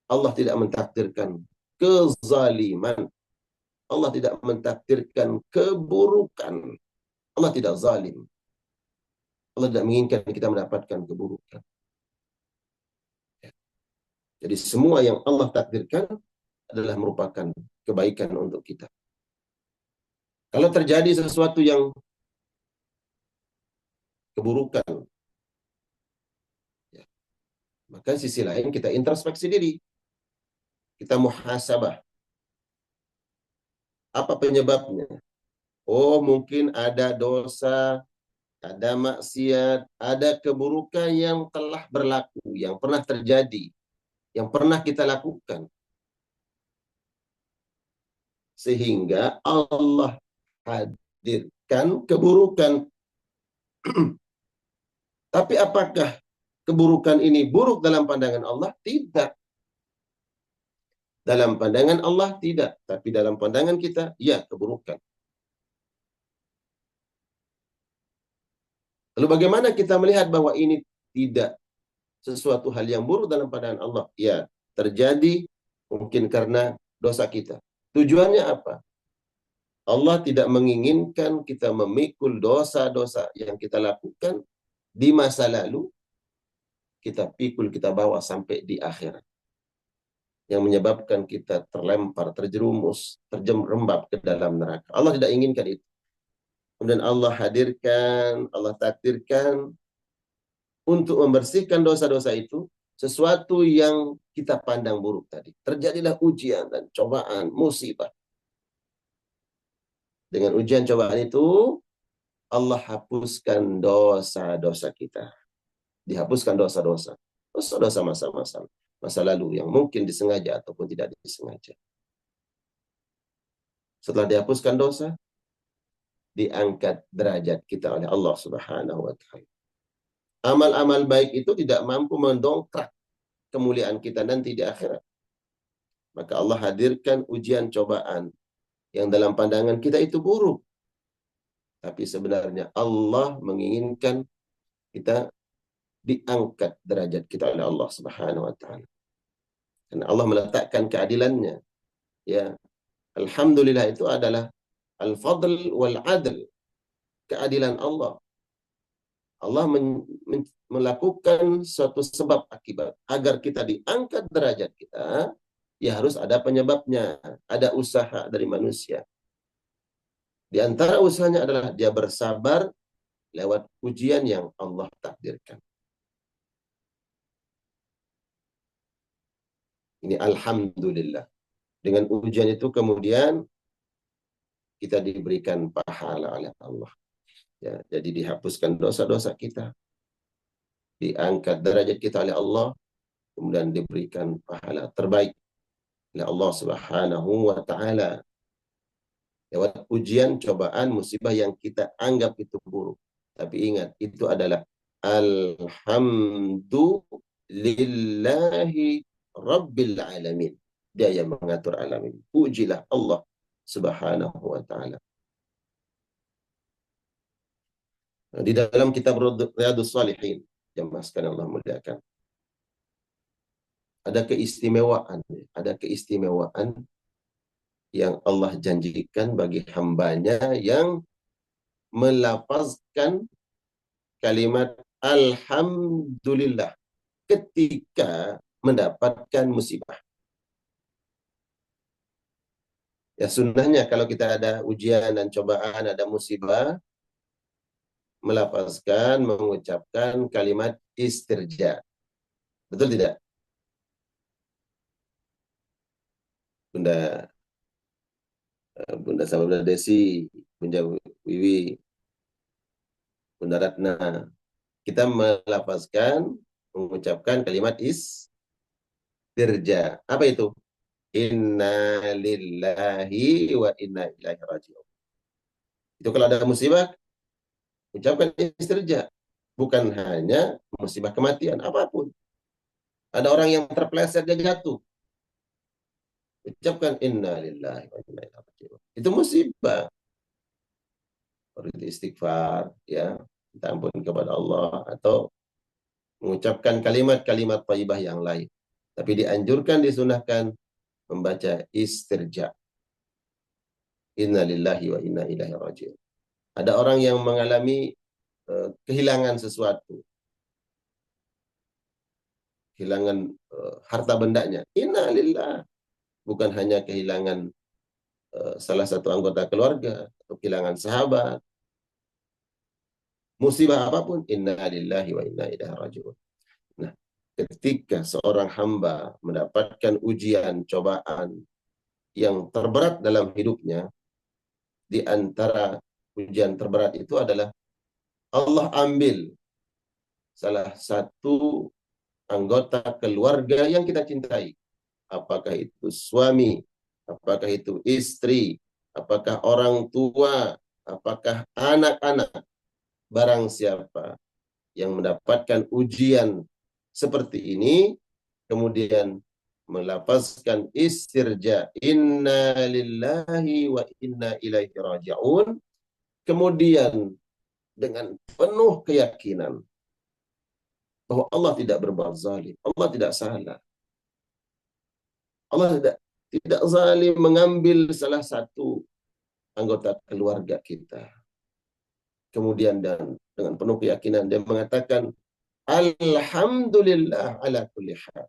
Allah tidak mentakdirkan kezaliman. Allah tidak mentakdirkan keburukan. Allah tidak zalim. Allah tidak menginginkan kita mendapatkan keburukan. Jadi semua yang Allah takdirkan adalah merupakan kebaikan untuk kita. Kalau terjadi sesuatu yang keburukan, ya, maka sisi lain kita introspeksi diri. Kita muhasabah. Apa penyebabnya? Oh, mungkin ada dosa, ada maksiat, ada keburukan yang telah berlaku, yang pernah terjadi, yang pernah kita lakukan. Sehingga Allah hadirkan keburukan. Tapi apakah keburukan ini buruk dalam pandangan Allah? Tidak. Dalam pandangan Allah tidak. Tapi dalam pandangan kita, ya, keburukan. Lalu bagaimana kita melihat bahwa ini tidak sesuatu hal yang buruk dalam pandangan Allah? Ya, terjadi mungkin karena dosa kita. Tujuannya apa? Allah tidak menginginkan kita memikul dosa-dosa yang kita lakukan di masa lalu kita pikul, kita bawa sampai di akhirat. Yang menyebabkan kita terlempar, terjerumus, terjerembab ke dalam neraka. Allah tidak inginkan itu. Kemudian Allah hadirkan, Allah takdirkan untuk membersihkan dosa-dosa itu, sesuatu yang kita pandang buruk tadi. Terjadilah ujian dan cobaan, musibah. Dengan ujian cobaan itu, Allah hapuskan dosa-dosa kita. Dihapuskan dosa-dosa. Dosa-dosa masa lalu yang mungkin disengaja ataupun tidak disengaja. Setelah dihapuskan dosa, diangkat derajat kita oleh Allah Subhanahu wa Ta'ala. Amal-amal baik itu tidak mampu mendongkrak kemuliaan kita nanti di akhirat. Maka Allah hadirkan ujian cobaan yang dalam pandangan kita itu buruk. Tapi sebenarnya Allah menginginkan kita diangkat derajat kita oleh Allah Subhanahu wa Ta'ala. Karena Allah meletakkan keadilannya. Ya, alhamdulillah itu adalah al-fadl wal adl. Keadilan Allah. Allah melakukan suatu sebab akibat agar kita diangkat derajat kita, ya harus ada penyebabnya, ada usaha dari manusia. Di antara usahanya adalah dia bersabar lewat ujian yang Allah takdirkan. Ini alhamdulillah. Dengan ujian itu kemudian kita diberikan pahala oleh Allah. Ya, jadi dihapuskan dosa-dosa kita, diangkat derajat kita oleh Allah, kemudian diberikan pahala terbaik oleh Allah Subhanahu wa Ta'ala lewat ujian, cobaan, musibah yang kita anggap itu buruk. Tapi ingat, itu adalah alhamdulillahi rabbil alamin. Dia yang mengatur alam ini. Pujilah Allah Subhanahu wa Ta'ala. Di dalam kitab Riyadhus Shalihin, jemaah sekalian Allah muliakan, ada keistimewaan yang Allah janjikan bagi hambanya yang melafazkan kalimat alhamdulillah ketika mendapatkan musibah. Ya, sunnahnya kalau kita ada ujian dan cobaan, ada musibah, melafazkan, mengucapkan kalimat istirja. Betul tidak? Bunda sama Bunda Desi, Bunda Wiwi, Bunda Ratna. Kita melafazkan, mengucapkan kalimat istirja. Apa itu? Inna lillahi wa inna ilaihi raji'un. Itu kalau ada musibah, ucapkan istirja. Bukan hanya musibah kematian, apapun. Ada orang yang terpeleset, dia jatuh. Ucapkan inna lillahi wa inna ilaihi raji'un. Itu musibah. Istighfar, ya, minta ampun kepada Allah, atau mengucapkan kalimat-kalimat thayyibah yang lain. Tapi dianjurkan, disunahkan membaca istirja. Inna lillahi wa inna ilaihi raji'un. Ada orang yang mengalami kehilangan sesuatu. Kehilangan harta bendanya. Inna lillah. Bukan hanya kehilangan salah satu anggota keluarga, atau kehilangan sahabat. Musibah apapun, inna lillahi wa inna ilaihi raji'un. Nah, ketika seorang hamba mendapatkan ujian, cobaan yang terberat dalam hidupnya, di antara ujian terberat itu adalah Allah ambil salah satu anggota keluarga yang kita cintai. Apakah itu suami, apakah itu istri, apakah orang tua, apakah anak-anak. Barang siapa yang mendapatkan ujian seperti ini, kemudian melafazkan istirja, inna lillahi wa inna ilaihi raji'un, kemudian dengan penuh keyakinan bahwa Allah tidak berbuat zalim, Allah tidak salah, Allah tidak zalim mengambil salah satu anggota keluarga kita. Kemudian dan dengan penuh keyakinan dia mengatakan Alhamdulillah ala kulli hal.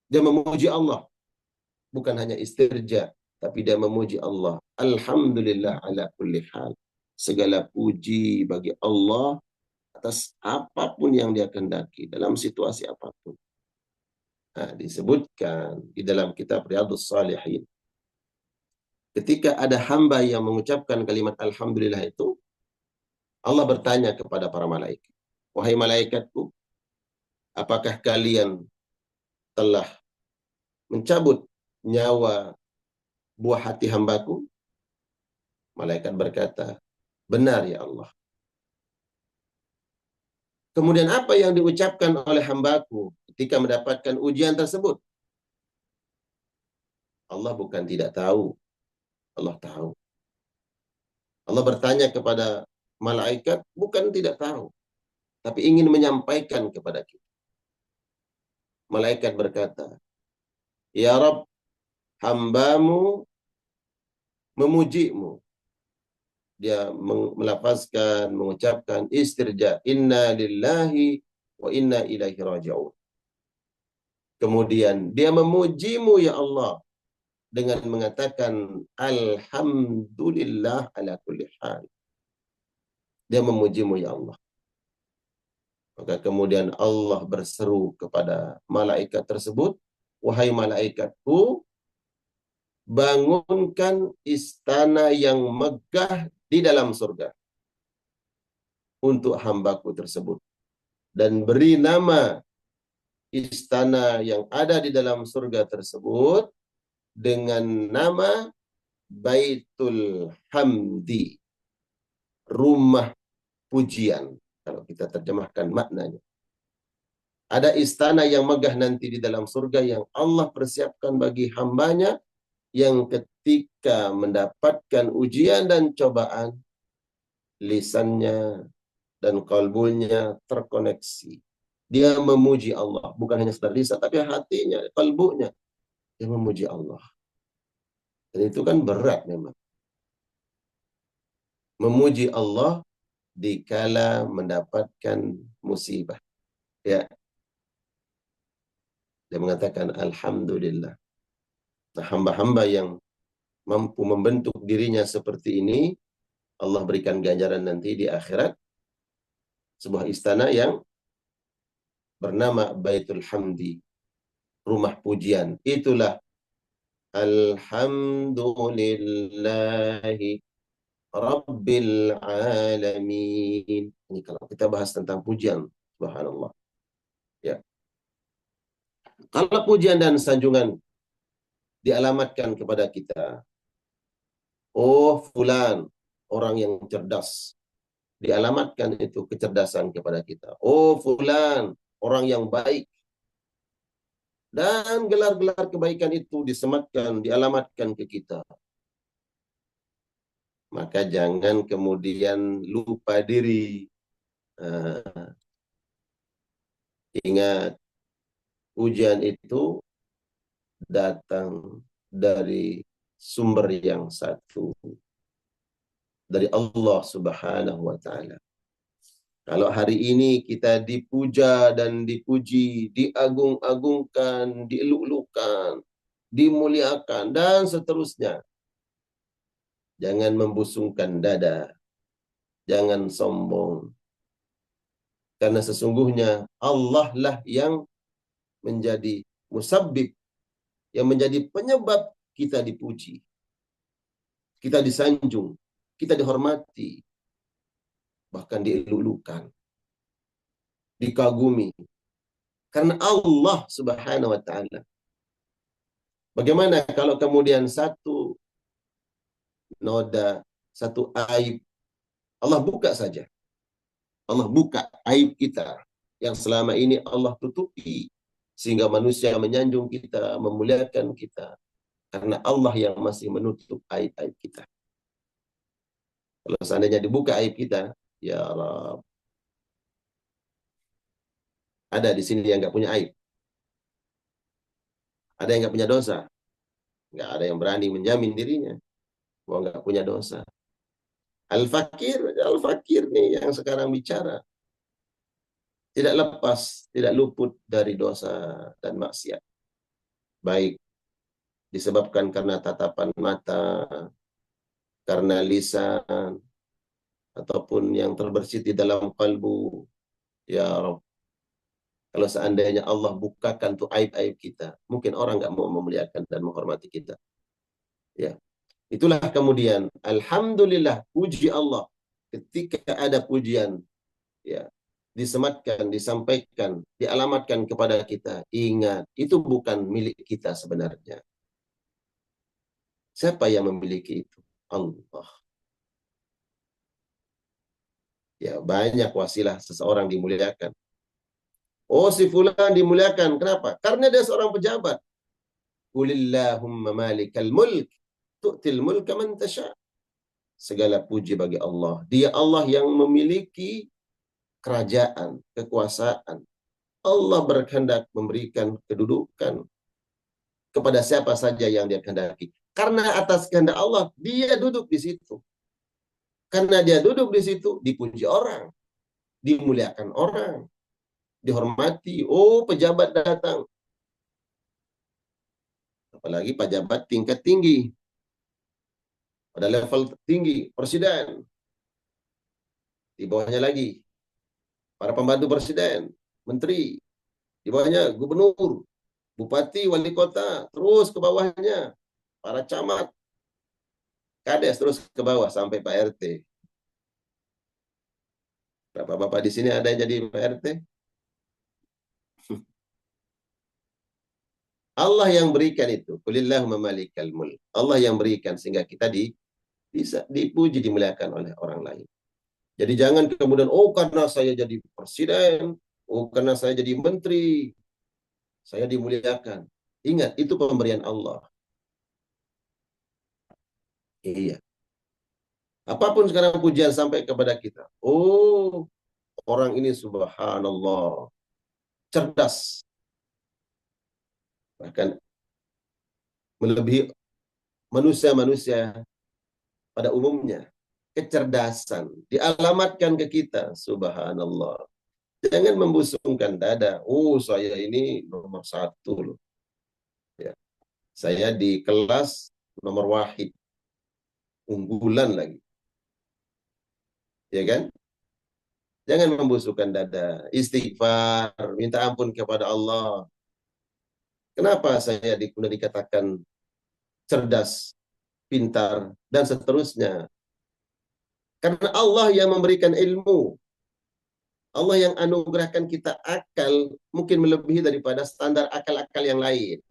Dia memuji Allah. Bukan hanya istirja, tapi dia memuji Allah. Alhamdulillah ala kulli hal. Segala puji bagi Allah atas apapun yang dia kehendaki, dalam situasi apapun. Nah, disebutkan di dalam kitab Riyadhus Shalihin, ketika ada hamba yang mengucapkan kalimat Alhamdulillah itu, Allah bertanya kepada para malaikat, wahai malaikatku, apakah kalian telah mencabut nyawa buah hati hambaku? Malaikat berkata, benar ya Allah. Kemudian apa yang diucapkan oleh hambaku ketika mendapatkan ujian tersebut? Allah bukan tidak tahu. Allah tahu. Allah bertanya kepada malaikat, bukan tidak tahu, tapi ingin menyampaikan kepada kita. Malaikat berkata, ya Rabb, hambamu memujimu. Dia melafazkan, mengucapkan istirja, inna lillahi wa inna ilaihi raji'un. Kemudian dia memujimu ya Allah dengan mengatakan alhamdulillah ala kulli hal. Dia memujimu ya Allah. Maka kemudian Allah berseru kepada malaikat tersebut, wahai malaikatku, bangunkan istana yang megah di dalam surga untuk hambaku tersebut, dan beri nama istana yang ada di dalam surga tersebut dengan nama Baitul Hamdi, rumah pujian, kalau kita terjemahkan maknanya. Ada istana yang megah nanti di dalam surga yang Allah persiapkan bagi hambanya yang ketika mendapatkan ujian dan cobaan, lisannya dan kalbunya terkoneksi. Dia memuji Allah, bukan hanya sekedar lisan, tapi hatinya, kalbunya. Dia memuji Allah. Dan itu kan berat memang. Memuji Allah dikala mendapatkan musibah. Ya. Dia mengatakan alhamdulillah. Nah, hamba-hamba yang mampu membentuk dirinya seperti ini, Allah berikan ganjaran nanti di akhirat, sebuah istana yang bernama Baitul Hamdi, rumah pujian. Itulah alhamdulillahi rabbil alamin. Ini kalau kita bahas tentang pujian, subhanallah. Ya. Kalau pujian dan sanjungan dialamatkan kepada kita, oh fulan, orang yang cerdas, dialamatkan itu kecerdasan kepada kita. Oh fulan, orang yang baik. Dan gelar-gelar kebaikan itu disematkan, dialamatkan ke kita. Maka jangan kemudian lupa diri. Ingat, ujian itu datang dari sumber yang satu, dari Allah Subhanahu wa Ta'ala. Kalau hari ini kita dipuja dan dipuji, diagung-agungkan, dieluk-elukan, dimuliakan, dan seterusnya, jangan membusungkan dada, jangan sombong. Karena sesungguhnya Allah lah yang menjadi musabbib, yang menjadi penyebab kita dipuji, kita disanjung, kita dihormati, bahkan dielulukan, dikagumi. Karena Allah Subhanahu wa Ta'ala. Bagaimana kalau kemudian satu noda, satu aib, Allah buka saja. Allah buka aib kita yang selama ini Allah tutupi, sehingga manusia menyanjung kita, memuliakan kita. Karena Allah yang masih menutup aib-aib kita. Kalau seandainya dibuka aib kita, ya Rabb, ada di sini yang nggak punya aib. Ada yang nggak punya dosa. Nggak ada yang berani menjamin dirinya bahwa nggak punya dosa. Al-Fakir nih yang sekarang bicara. tidak lepas, tidak luput dari dosa dan maksiat. Baik disebabkan karena tatapan mata, karena lisan, ataupun yang terbersit di dalam kalbu. Ya Rabb, kalau seandainya Allah bukakan tuh aib-aib kita, mungkin orang nggak mau memuliakan dan menghormati kita. Ya, itulah kemudian, alhamdulillah, puji Allah. Ketika ada pujian, ya, disematkan, disampaikan, dialamatkan kepada kita, ingat, itu bukan milik kita sebenarnya. Siapa yang memiliki itu? Allah. Ya, banyak wasilah seseorang dimuliakan. Oh, si fulan dimuliakan. Kenapa? Karena dia seorang pejabat. Qulillahumma malikal mulk tu'til mulka man tasha. Segala puji bagi Allah. Dia Allah yang memiliki kerajaan, kekuasaan. Allah berkehendak memberikan kedudukan kepada siapa saja yang dia kehendaki. Karena atas kehendak Allah, dia duduk di situ. Karena dia duduk di situ, dipuji orang, dimuliakan orang, dihormati. Oh, pejabat datang. Apalagi pejabat tingkat tinggi, pada level tinggi, presiden. Di bawahnya lagi, para pembantu presiden, menteri. Di bawahnya gubernur, bupati, wali kota. Terus ke bawahnya, para camat, kades, terus ke bawah sampai Pak RT. Bapak-bapak di sini ada yang jadi Pak RT? Allah yang berikan itu. Qulillahumma malikal mulk. Allah yang berikan sehingga kita bisa dipuji, dimuliakan oleh orang lain. Jadi jangan kemudian, oh karena saya jadi presiden, oh karena saya jadi menteri, saya dimuliakan. Ingat, itu pemberian Allah. Iya. Apapun sekarang pujian sampai kepada kita. Oh, orang ini subhanallah, cerdas. Bahkan melebihi manusia-manusia pada umumnya. Kecerdasan dialamatkan ke kita, subhanallah. Jangan membusungkan dada. Oh, saya ini nomor 1 loh. Ya. Saya di kelas nomor wahid. Unggulan lagi. Ya kan? Jangan membusungkan dada. Istighfar, minta ampun kepada Allah. Kenapa saya dikatakan cerdas, pintar, dan seterusnya? Karena Allah yang memberikan ilmu. Allah yang anugerahkan kita akal mungkin melebihi daripada standar akal-akal yang lain.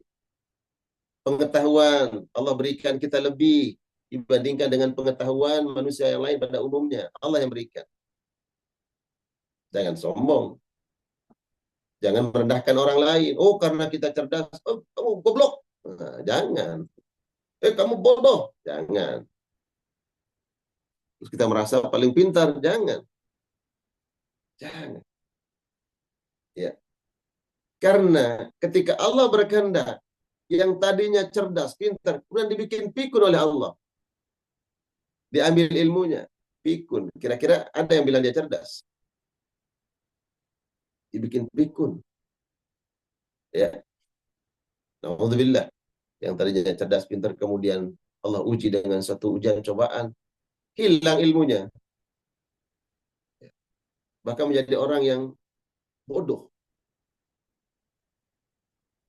Pengetahuan Allah berikan kita lebih dibandingkan dengan pengetahuan manusia yang lain pada umumnya. Allah yang berikan. Jangan sombong. Jangan merendahkan orang lain. Oh, karena kita cerdas. Oh, kamu goblok. Nah, jangan. Kamu bodoh. Jangan. Terus kita merasa paling pintar. Jangan. Jangan. Ya. Karena ketika Allah berkehendak, yang tadinya cerdas, pintar, kemudian dibikin pikun oleh Allah. Diambil ilmunya. Pikun. Kira-kira ada yang bilang dia cerdas? Dibikin pikun. Ya. Alhamdulillah. Yang tadinya cerdas, pintar, kemudian Allah uji dengan suatu ujian cobaan. Hilang ilmunya. Bahkan menjadi orang yang bodoh.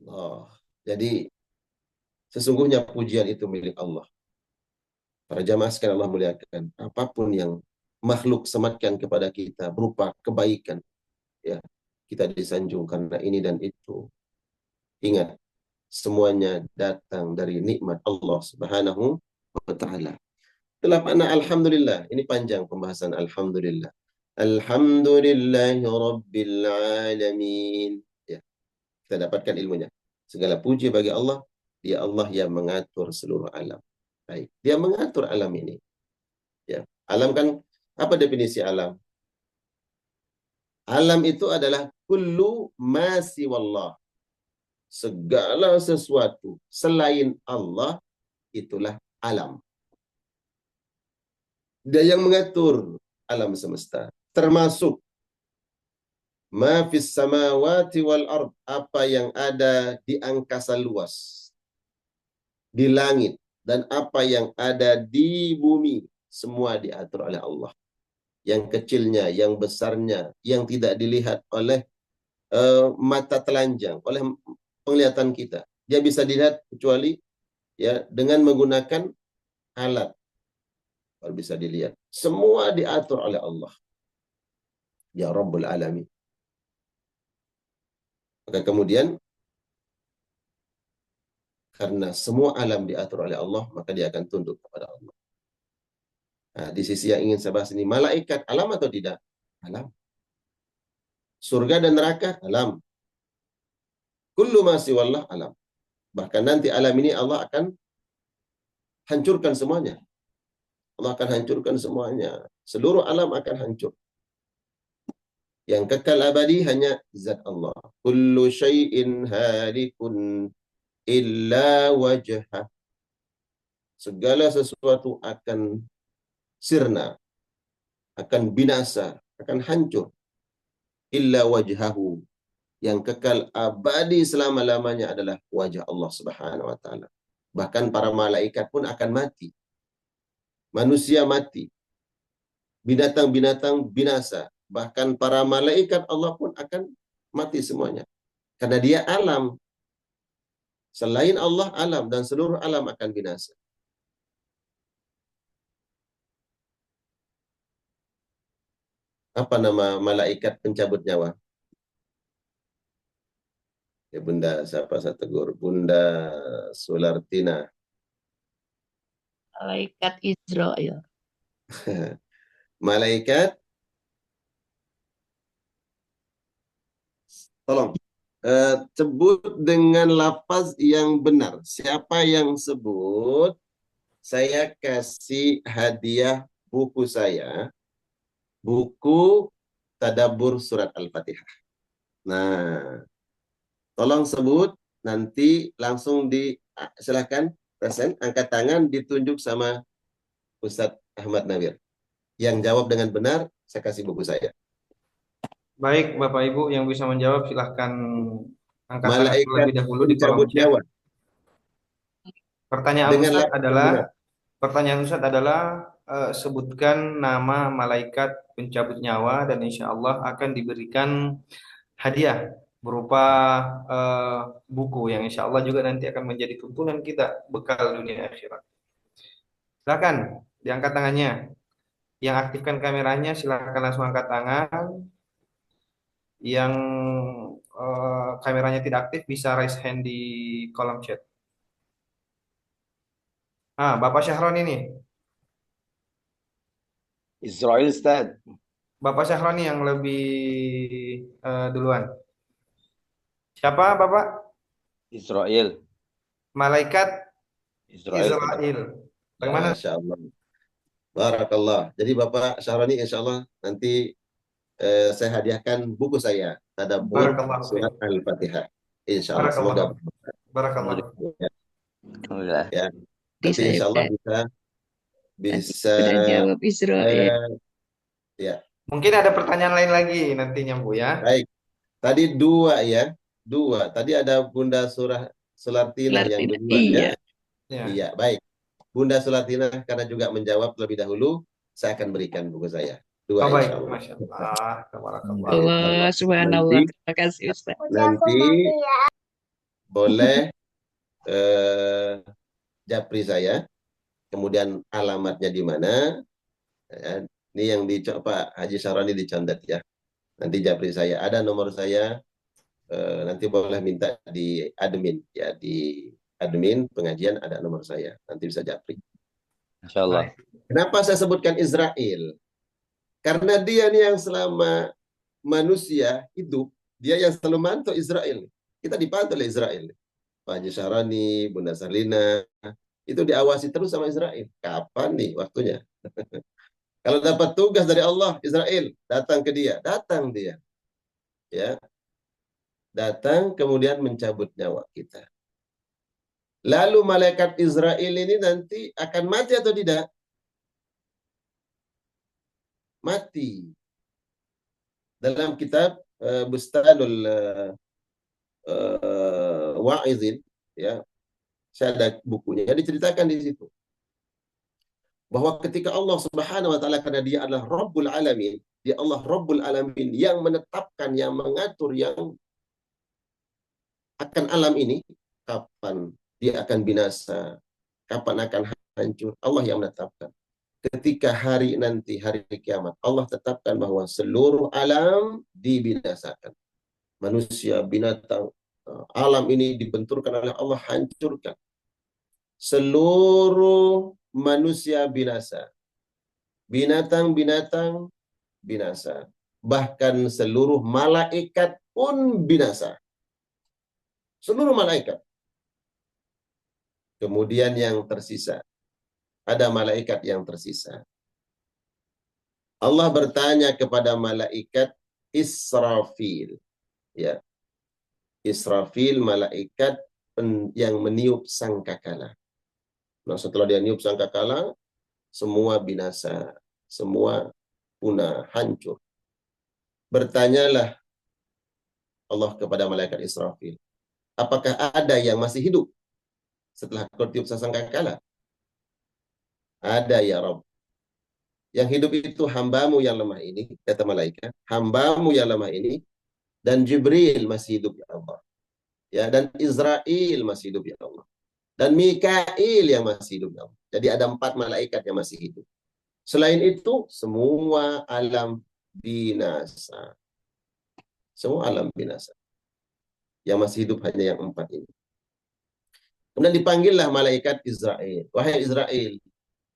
Oh, jadi sesungguhnya pujian itu milik Allah. Para jamaah sekalian Allah muliakan. Apapun yang makhluk sematkan kepada kita berupa kebaikan, ya, kita disanjung karena ini dan itu. Ingat, semuanya datang dari nikmat Allah Subhanahu wa taala. Itulah makna alhamdulillah. Ini panjang pembahasan alhamdulillah. Alhamdulillahi rabbil alamin. Ya, kita dapatkan ilmunya. Segala puji bagi Allah. Dia Allah yang mengatur seluruh alam. Baik, dia mengatur alam ini. Ya, alam kan, apa definisi alam? Alam itu adalah kullu ma siwallah. Segala sesuatu selain Allah itulah alam. Dia yang mengatur alam semesta, termasuk Ma fis samawati wal ard, apa yang ada di angkasa luas, di langit, dan apa yang ada di bumi, semua diatur oleh Allah. Yang kecilnya, yang besarnya, yang tidak dilihat oleh mata telanjang, oleh penglihatan kita. Dia bisa dilihat kecuali ya dengan menggunakan alat baru bisa dilihat. Semua diatur oleh Allah. Ya Rabbul Alamin. Maka kemudian karena semua alam diatur oleh Allah, maka dia akan tunduk kepada Allah. Nah, di sisi yang ingin saya bahas ini, malaikat alam atau tidak? Alam. Surga dan neraka alam. Kullu ma siwallah alam. Bahkan nanti alam ini Allah akan hancurkan semuanya. Allah akan hancurkan semuanya. Seluruh alam akan hancur. Yang kekal abadi hanya zat Allah. Kullu syai'in halikun illa wajhah. Segala sesuatu akan sirna, akan binasa, akan hancur. Illa wajhahu. Yang kekal abadi selama-lamanya adalah wajah Allah Subhanahu wa taala. Bahkan para malaikat pun akan mati. Manusia mati. Binatang-binatang binasa. Bahkan para malaikat Allah pun akan mati semuanya. Karena dia alam. Selain Allah alam dan seluruh alam akan binasa. Apa nama malaikat pencabut nyawa? Ya Bunda, siapa saya tegur? Bunda Sulartina. Malaikat Israel. Malaikat, tolong. Sebut dengan lafaz yang benar. Siapa yang sebut, saya kasih hadiah buku saya. Buku Tadabbur Surat Al-Fatihah. Nah, tolong sebut, nanti langsung silakan present, angkat tangan, ditunjuk sama Ustadz Ahmad Nawir. Yang jawab dengan benar, saya kasih buku saya. Baik, Bapak Ibu yang bisa menjawab silahkan angkat tangan Malaikat terlebih dahulu di kolom pencabut chat. nyawa. Pertanyaan Dengan Ustadz lafaz adalah benar. sebutkan nama malaikat pencabut nyawa dan insya Allah akan diberikan hadiah berupa buku yang insya Allah juga nanti akan menjadi tuntunan kita bekal dunia akhirat. Silakan diangkat tangannya. Yang aktifkan kameranya silakan langsung angkat tangan. Yang kameranya tidak aktif bisa raise hand di kolom chat. Bapak Syahroni ini. Israel Ustaz. Bapak Syahroni yang lebih duluan. Siapa Bapak? Israel. Malaikat Israel. Bagaimana? Masya Allah. Barakallah. Jadi Bapak Syahroni insya Allah nanti saya hadiahkan buku saya. Tadabbur Surat Al-Fatihah. Insya Allah. Semoga Barakallah. Alhamdulillah. Ya. Nanti insya Allah bisa jawab Israel. Ya. Mungkin ada pertanyaan lain lagi nantinya Bu ya. Baik. Tadi dua ya. Dua. Tadi ada Bunda Sulartina yang duluan ya. Iya, baik. Bunda Sulartina karena juga menjawab lebih dahulu, saya akan berikan buku saya. Dua baik. insya Allah. Masya Allah. Allah subhanallah. Terima kasih Ustaz. Nanti boleh japri saya, kemudian alamatnya di mana. Ya, ini yang Pak Haji Syaroni dicondet ya. Nanti japri saya, ada nomor saya. Nanti boleh minta di admin ya, di admin pengajian ada nomor saya. Nanti bisa japri. Insyaallah. Kenapa saya sebutkan Israel? Karena dia nih yang selama manusia hidup, dia yang selalu mantau Israel. Kita dipantau oleh Israel. Pak Haji Syaroni, Bunda Sarlina, itu diawasi terus sama Israel. Kapan nih waktunya? Kalau dapat tugas dari Allah, Israel datang ke dia, datang dia. Ya. Datang kemudian mencabut nyawa kita. Lalu malaikat Israel ini nanti akan mati atau tidak? Mati. Dalam kitab Bustanul Wa'izin, ya, saya ada bukunya, diceritakan di situ bahwa ketika Allah Subhanahu wa taala, karena dia adalah Rabbul Alamin, dia Allah Rabbul Alamin yang menetapkan, yang mengatur, yang akan alam ini, kapan dia akan binasa, kapan akan hancur, Allah yang menetapkan. Ketika hari nanti, hari kiamat, Allah tetapkan bahwa seluruh alam dibinasakan. Manusia, binatang, alam ini dibenturkan oleh Allah, hancurkan. Seluruh manusia binasa. Binatang-binatang binasa. Bahkan seluruh malaikat pun binasa. Seluruh malaikat. Kemudian yang tersisa. Ada malaikat yang tersisa. Allah bertanya kepada malaikat Israfil. Ya. Israfil, malaikat yang meniup sangkakala. Nah, setelah dia niup sangkakala, semua binasa, semua punah, hancur. Bertanyalah Allah kepada malaikat Israfil, apakah ada yang masih hidup setelah kau tiup sangkakala? Ada ya Rabb. Yang hidup itu hambamu yang lemah ini, kata malaikat, hambamu yang lemah ini, dan Jibril masih hidup ya Allah. Ya, dan Israel masih hidup ya Allah. Dan Mikail yang masih hidup ya Allah. Jadi ada 4 malaikat yang masih hidup. Selain itu, semua alam binasa. Semua alam binasa. Yang masih hidup hanya yang 4 ini. Kemudian dipanggillah malaikat Israel. Wahai Israel,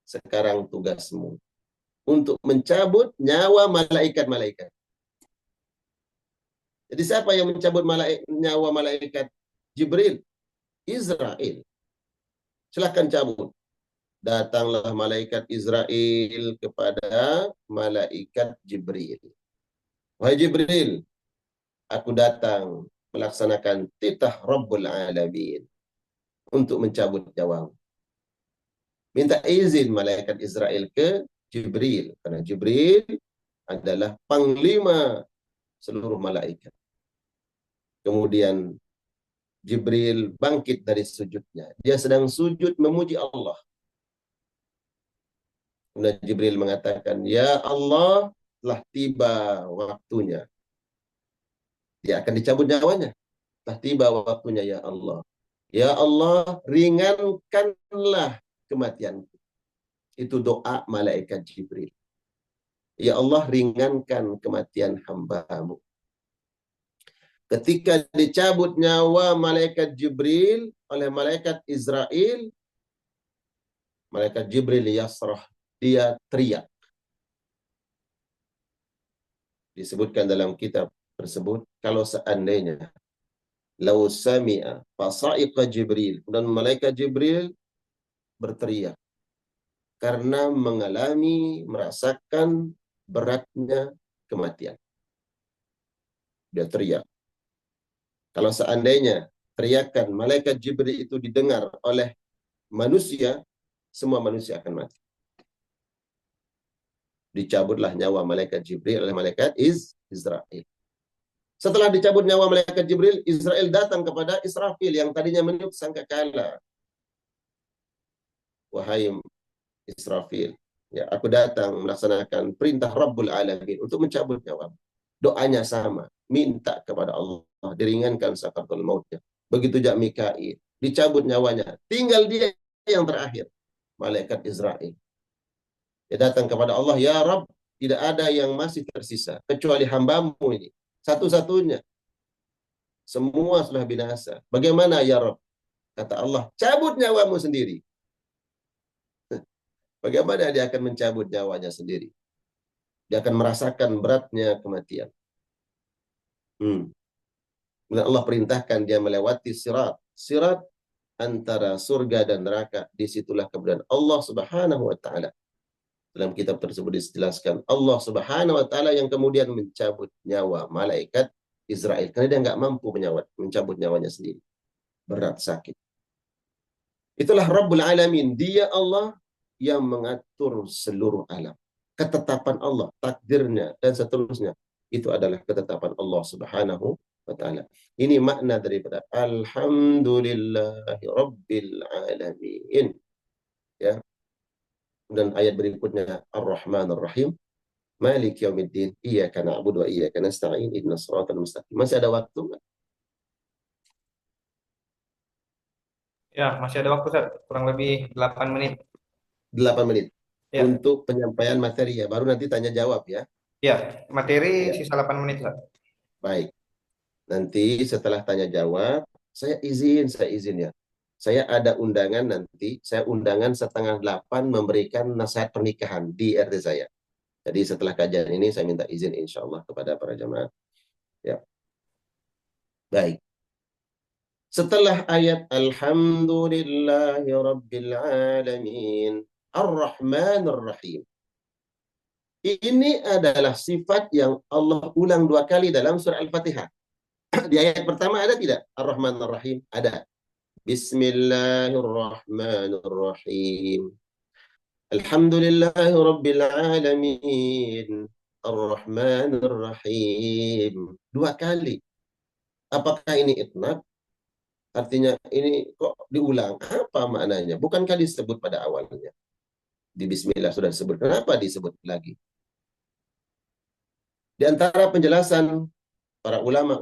sekarang tugasmu untuk mencabut nyawa malaikat-malaikat. Jadi siapa yang mencabut nyawa malaikat Jibril? Israel. Silakan cabut. Datanglah malaikat Israel kepada malaikat Jibril. Wahai Jibril, aku datang melaksanakan titah Rabbul Alamin untuk mencabut nyawamu. Minta izin malaikat Israel ke Jibril, karena Jibril adalah panglima seluruh malaikat. Kemudian Jibril bangkit dari sujudnya. Dia sedang sujud memuji Allah. Kemudian Jibril mengatakan, ya Allah, telah tiba waktunya. Dia akan dicabut nyawanya. Telah tiba waktunya ya Allah. Ya Allah, ringankanlah kematianku. Itu doa malaikat Jibril. Ya Allah, ringankan kematian hambamu. Ketika dicabut nyawa malaikat Jibril oleh malaikat Israel, malaikat Jibril yasrah, dia teriak. Disebutkan dalam kitab tersebut, kalau seandainya lau sami'a fasa'iqa Jibril, dan malaikat Jibril berteriak karena merasakan beratnya kematian. Dia teriak. Kalau seandainya teriakan malaikat Jibril itu didengar oleh manusia, semua manusia akan mati. Dicabutlah nyawa malaikat Jibril oleh malaikat Israel. Setelah dicabut nyawa malaikat Jibril, Israel datang kepada Israfil yang tadinya meniup sangkakala. Wahai Israfil, ya, aku datang melaksanakan perintah Rabbul Alamin untuk mencabut nyawa. Doanya sama, minta kepada Allah diringankan sakaratul mautnya. Begitu juga Mikail, dicabut nyawanya. Tinggal dia yang terakhir, malaikat Israel. Dia datang kepada Allah, ya Rabb, tidak ada yang masih tersisa kecuali hambamu ini, satu-satunya. Semua sudah binasa. Bagaimana ya Rabb? Kata Allah, cabut nyawamu sendiri. Bagaimana dia akan mencabut nyawanya sendiri? Dia akan merasakan beratnya kematian. Dan Allah perintahkan dia melewati sirat. Sirat antara surga dan neraka. Disitulah kemudian Allah Subhanahu wa ta'ala. Dalam kitab tersebut dijelaskan Allah Subhanahu wa ta'ala yang kemudian mencabut nyawa malaikat Israel. Karena dia nggak mampu mencabut nyawanya sendiri. Berat, sakit. Itulah Rabbul Alamin. Dia Allah yang mengatur seluruh alam. Ketetapan Allah, takdirnya, dan seterusnya. itu adalah ketetapan Allah Subhanahu wa taala. Ini makna daripada alhamdulillahi rabbil alamin. Ya. Dan ayat berikutnya Ar-Rahman Ar-Rahim. Malik yaumiddin. Iyyaka na'budu wa iyyaka nasta'in. Ihdinas siratal mustaqim. Masih ada waktu nggak? Ya, masih ada waktu, Ustaz. Kurang lebih 8 menit. 8 menit. Ya, Untuk penyampaian materi ya. Baru nanti tanya jawab ya. ya. Materi Ya. sisa 8 menit, Ustaz. Baik. Nanti setelah tanya jawab, saya izin ya. Saya ada undangan nanti. Saya undangan 7:30 memberikan nasihat pernikahan di RT saya. Jadi setelah kajian ini saya minta izin insya Allah kepada para jemaah. Ya. Baik. Setelah ayat Alhamdulillahi Rabbil Alamin Ar-Rahman Ar-Rahim. Ini adalah sifat yang Allah ulang 2 kali dalam surah Al-Fatihah. Di ayat pertama ada tidak? Ar-Rahman Ar-Rahim. Ada. Bismillahirrahmanirrahim. Alhamdulillahi Rabbil Alamin. Ar-Rahmanir Rahim. 2 kali. Apakah ini itnab? Artinya ini kok diulang? Apa maknanya? Bukankah disebut pada awalnya? Di Bismillah sudah disebut. Kenapa disebut lagi? Di antara penjelasan para ulama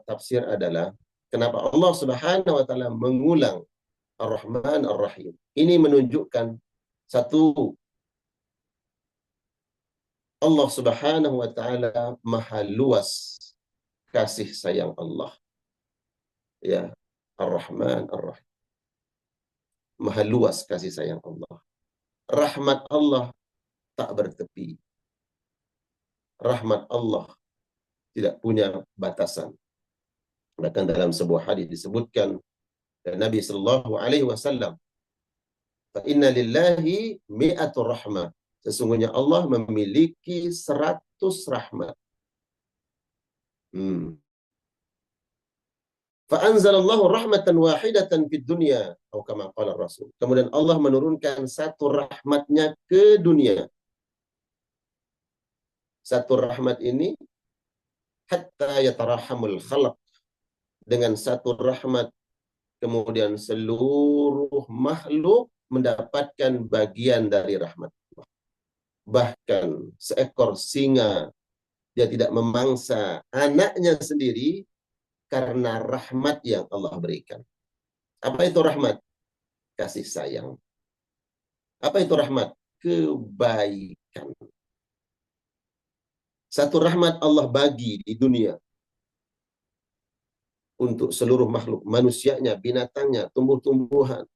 tafsir adalah kenapa Allah Subhanahu wa taala mengulang Ar-Rahman Ar-Rahim. Ini menunjukkan satu, Allah Subhanahu wa taala maha luas kasih sayang Allah. Ya, Ar-Rahman Ar-Rahim. Maha luas kasih sayang Allah. Rahmat Allah tak bertepi. Rahmat Allah tidak punya batasan. Bahkan dalam sebuah hadis disebutkan dari Nabi sallallahu alaihi wasallam, "Fa inna lillahi mi'atur rahmah." Sesungguhnya Allah memiliki 100 rahmat. Fa anzalallahu rahmatan wahidatan fid dunya atau kama qala Rasul. Kemudian Allah menurunkan satu rahmatnya ke dunia. Satu rahmat ini hatta yatarahamul khalq. Dengan satu rahmat kemudian seluruh makhluk mendapatkan bagian dari rahmat Allah. Bahkan seekor singa dia tidak memangsa anaknya sendiri karena rahmat yang Allah berikan. Apa itu rahmat? Kasih sayang. Apa itu rahmat? Kebaikan. Satu rahmat Allah bagi di dunia untuk seluruh makhluk, manusianya, binatangnya, tumbuh-tumbuhan.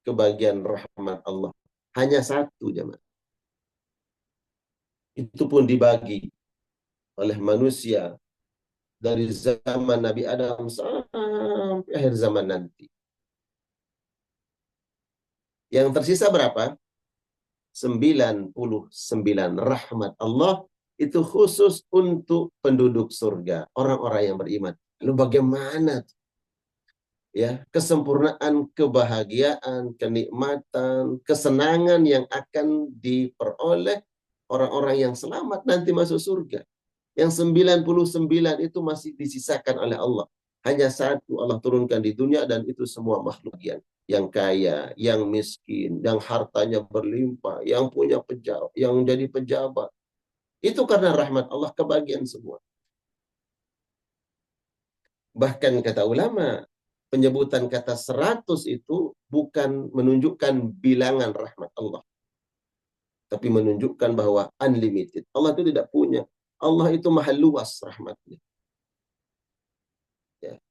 Kebagian rahmat Allah. Hanya satu, jemaah. Itu pun dibagi oleh manusia dari zaman Nabi Adam sampai akhir zaman nanti. Yang tersisa berapa? 99 rahmat Allah itu khusus untuk penduduk surga, orang-orang yang beriman. Lalu bagaimana ya kesempurnaan, kebahagiaan, kenikmatan, kesenangan yang akan diperoleh orang-orang yang selamat nanti masuk surga? Yang 99 itu masih disisakan oleh Allah. Hanya satu Allah turunkan di dunia dan itu semua makhluk yang kaya, yang miskin, yang hartanya berlimpah, yang punya pejabat, yang jadi pejabat. Itu karena rahmat Allah kebagian semua. Bahkan kata ulama, penyebutan kata 100 itu bukan menunjukkan bilangan rahmat Allah. Tapi menunjukkan bahwa unlimited. Allah itu tidak punya. Allah itu maha luas rahmatnya. Ya.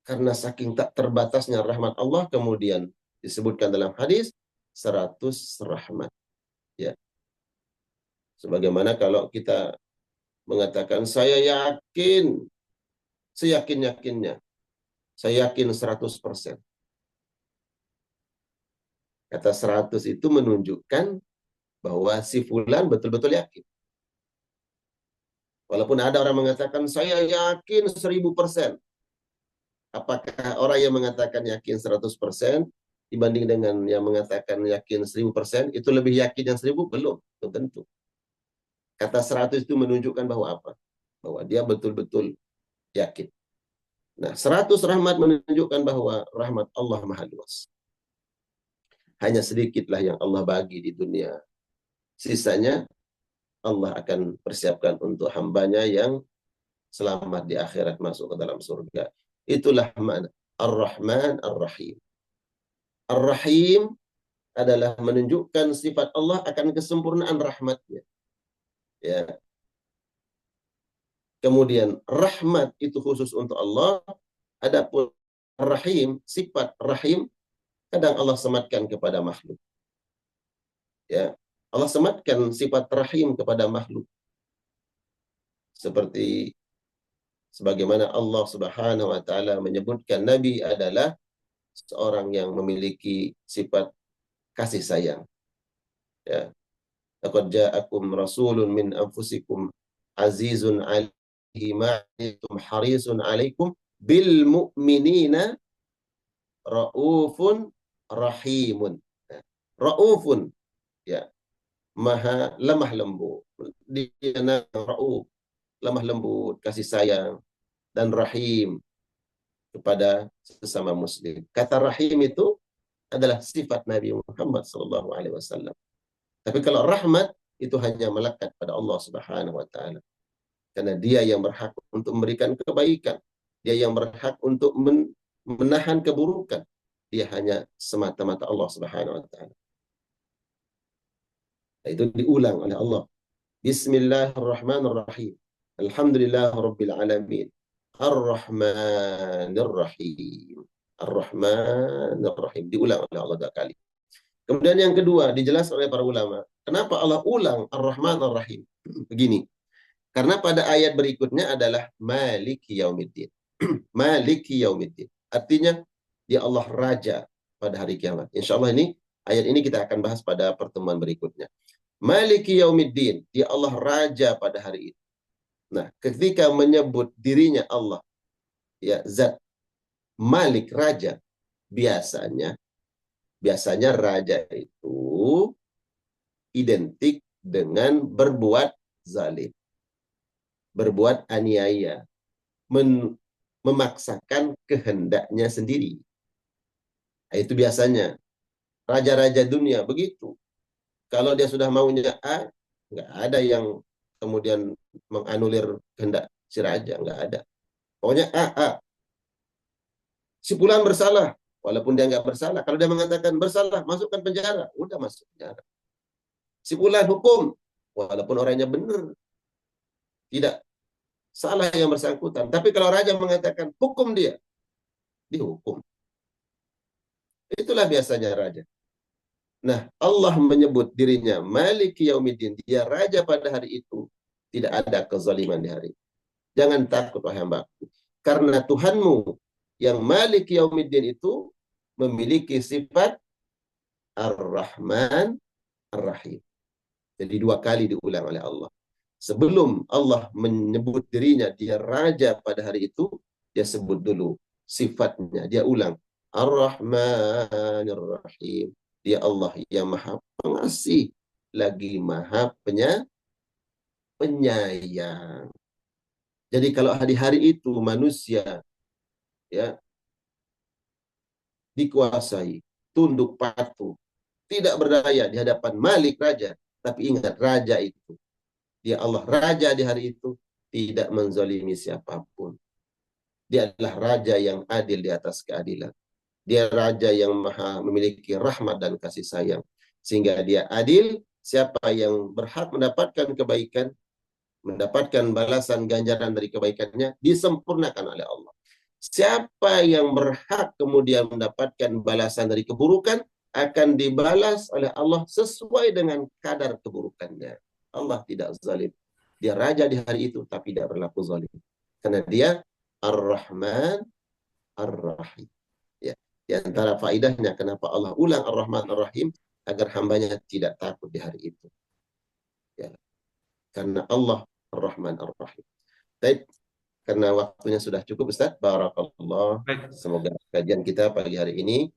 Karena saking tak terbatasnya rahmat Allah, kemudian disebutkan dalam hadis 100 rahmat. Ya. Sebagaimana kalau kita mengatakan saya yakin, seyakin-yakinnya, saya yakin 100%. Kata 100 itu menunjukkan bahwa si fulan betul-betul yakin. Walaupun ada orang mengatakan saya yakin 1000%. Apakah orang yang mengatakan yakin 100% dibanding dengan yang mengatakan yakin 1000% itu lebih yakin yang 1000? Belum, tentu. Kata 100 itu menunjukkan bahwa apa? bahwa dia betul-betul yakin. Nah, 100 rahmat menunjukkan bahwa rahmat Allah maha luas. Hanya sedikitlah yang Allah bagi di dunia. Sisanya Allah akan persiapkan untuk hambanya yang selamat di akhirat masuk ke dalam surga. Itulah makna Ar-Rahman Ar-Rahim. Ar-Rahim adalah menunjukkan sifat Allah akan kesempurnaan rahmatnya. Ya. Kemudian rahmat itu khusus untuk Allah. Adapun Rahim, sifat Rahim kadang Allah sematkan kepada makhluk. Ya. Allah sematkan sifat Rahim kepada makhluk. Seperti sebagaimana Allah Subhanahu wa taala menyebutkan Nabi adalah seorang yang memiliki sifat kasih sayang. Ya. Laqad ja'akum rasulun min anfusikum azizun 'alaihi ma 'anittum harisun 'alaikum bil mu'minina raufun rahimun. Raufun, ya, maha lemah lembut. Dia rauf, lemah lembut, kasih sayang, dan rahim kepada sesama muslim. Kata rahim itu adalah sifat Nabi Muhammad SAW. Tapi kalau rahmat itu hanya melekat pada Allah Subhanahu wa taala. Karena dia yang berhak untuk memberikan kebaikan, dia yang berhak untuk menahan keburukan. Dia hanya semata-mata Allah Subhanahu wa taala. Itu diulang oleh Allah. Bismillahirrahmanirrahim. Alhamdulillahirabbil alamin. Ar-Rahmanir Rahim. Ar-Rahmanir Rahim. Diulang oleh Allah 2 kali. Kemudian yang kedua, dijelaskan oleh para ulama. Kenapa Allah ulang Ar-Rahman Ar-Rahim? Begini. Karena pada ayat berikutnya adalah Maliki Yaumiddin. Maliki Yaumiddin. Artinya, dia Allah Raja pada hari kiamat. Insya Allah ayat ini kita akan bahas pada pertemuan berikutnya. Maliki Yaumiddin. Dia Allah Raja pada hari itu. Nah, ketika menyebut dirinya Allah, ya, Zat Malik, Raja, biasanya raja itu identik dengan berbuat zalim, berbuat aniaya, memaksakan kehendaknya sendiri. Itu biasanya raja-raja dunia begitu. Kalau dia sudah maunya A, nggak ada yang kemudian menganulir kehendak si raja, nggak ada. Pokoknya A. Si fulan bersalah, walaupun dia nggak bersalah. Kalau dia mengatakan bersalah, masukkan penjara. Udah masuk penjara. Si fulan hukum, walaupun orangnya benar. Tidak salah yang bersangkutan. Tapi kalau raja mengatakan hukum dia, dihukum. Itulah biasanya raja. Nah, Allah menyebut dirinya Maliki Yaumiddin. Dia raja pada hari itu. Tidak ada kezaliman di hari. Jangan takut, wahai hambaku. Karena Tuhanmu yang Maliki Yaumiddin itu memiliki sifat Ar-Rahman Ar-Rahim. Jadi 2 kali diulang oleh Allah. Sebelum Allah menyebut dirinya dia raja pada hari itu, dia sebut dulu sifatnya. Dia ulang Ar-Rahman Ar-Rahim. Dia Allah yang maha pengasih, lagi maha penyayang. Jadi kalau hari-hari itu manusia, ya, dikuasai, tunduk patuh, tidak berdaya di hadapan Malik, Raja. Tapi ingat, Raja itu, dia Allah Raja di hari itu, tidak menzalimi siapapun. Dia adalah Raja yang adil di atas keadilan. Dia Raja yang maha memiliki rahmat dan kasih sayang. Sehingga dia adil, siapa yang berhak mendapatkan kebaikan, mendapatkan balasan ganjaran dari kebaikannya, disempurnakan oleh Allah. Siapa yang berhak kemudian mendapatkan balasan dari keburukan, akan dibalas oleh Allah sesuai dengan kadar keburukannya. Allah tidak zalim. Dia raja di hari itu, tapi tidak berlaku zalim. Karena dia Ar-Rahman Ar-Rahim. Ya. Di antara faidahnya kenapa Allah ulang Ar-Rahman Ar-Rahim, agar hambanya tidak takut di hari itu. Ya. Karena Allah Ar-Rahman Ar-Rahim. Baik. Karena waktunya sudah cukup, Ustaz. Barakallah. Semoga kajian kita pagi hari ini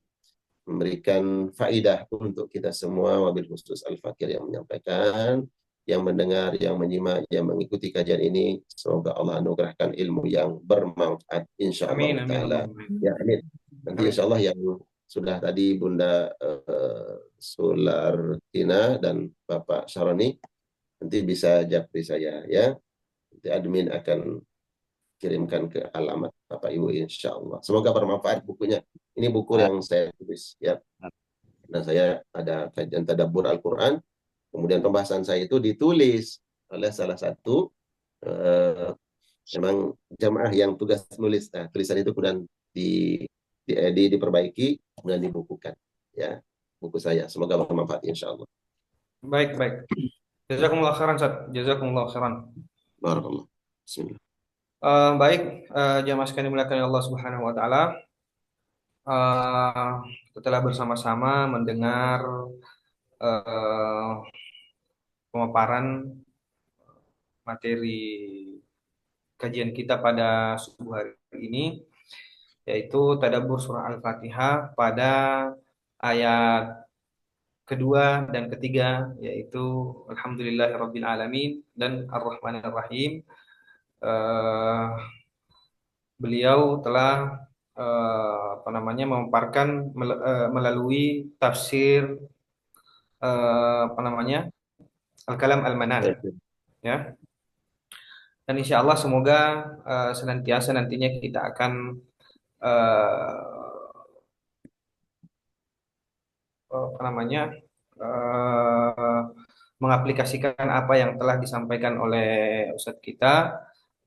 memberikan faidah untuk kita semua. Wabil khusus Al-Fakir yang menyampaikan. yang mendengar, yang menyimak, yang mengikuti kajian ini. Semoga Allah anugerahkan ilmu yang bermanfaat insyaallah Amin, amin, taala. amin. Ya, amin. Nanti Amin. insyaallah yang sudah tadi Bunda Sulartina dan Bapak Syaroni nanti bisa japri saya ya. Nanti admin akan kirimkan ke alamat Bapak Ibu insyaallah. Semoga bermanfaat bukunya. Ini buku yang saya tulis ya. Dan saya ada kajian tadabbur Al-Qur'an. Kemudian pembahasan saya itu ditulis oleh salah satu memang jamaah yang tugas menulis. Nah, tulisan itu kemudian diperbaiki dan dibukukan ya, buku saya. Semoga bermanfaat insyaallah. Baik, baik. Jazakumullah khairan, Ustaz. Jazakumullah khairan. Barakallah. Bismillah. Baik, jamaah sekalian dimuliakan Allah Subhanahu wa taala. Kita telah bersama-sama mendengar pemaparan materi kajian kita pada subuh hari ini, yaitu tadabbur surah Al-Fatihah pada ayat kedua dan ketiga, yaitu Alhamdulillahirabbil alamin dan Ar-Rahmanir Rahim. Beliau telah memaparkan melalui tafsir Al-Kalam Al-Manan ya. Dan insya Allah semoga senantiasa nantinya kita akan mengaplikasikan apa yang telah disampaikan oleh Ustadz kita,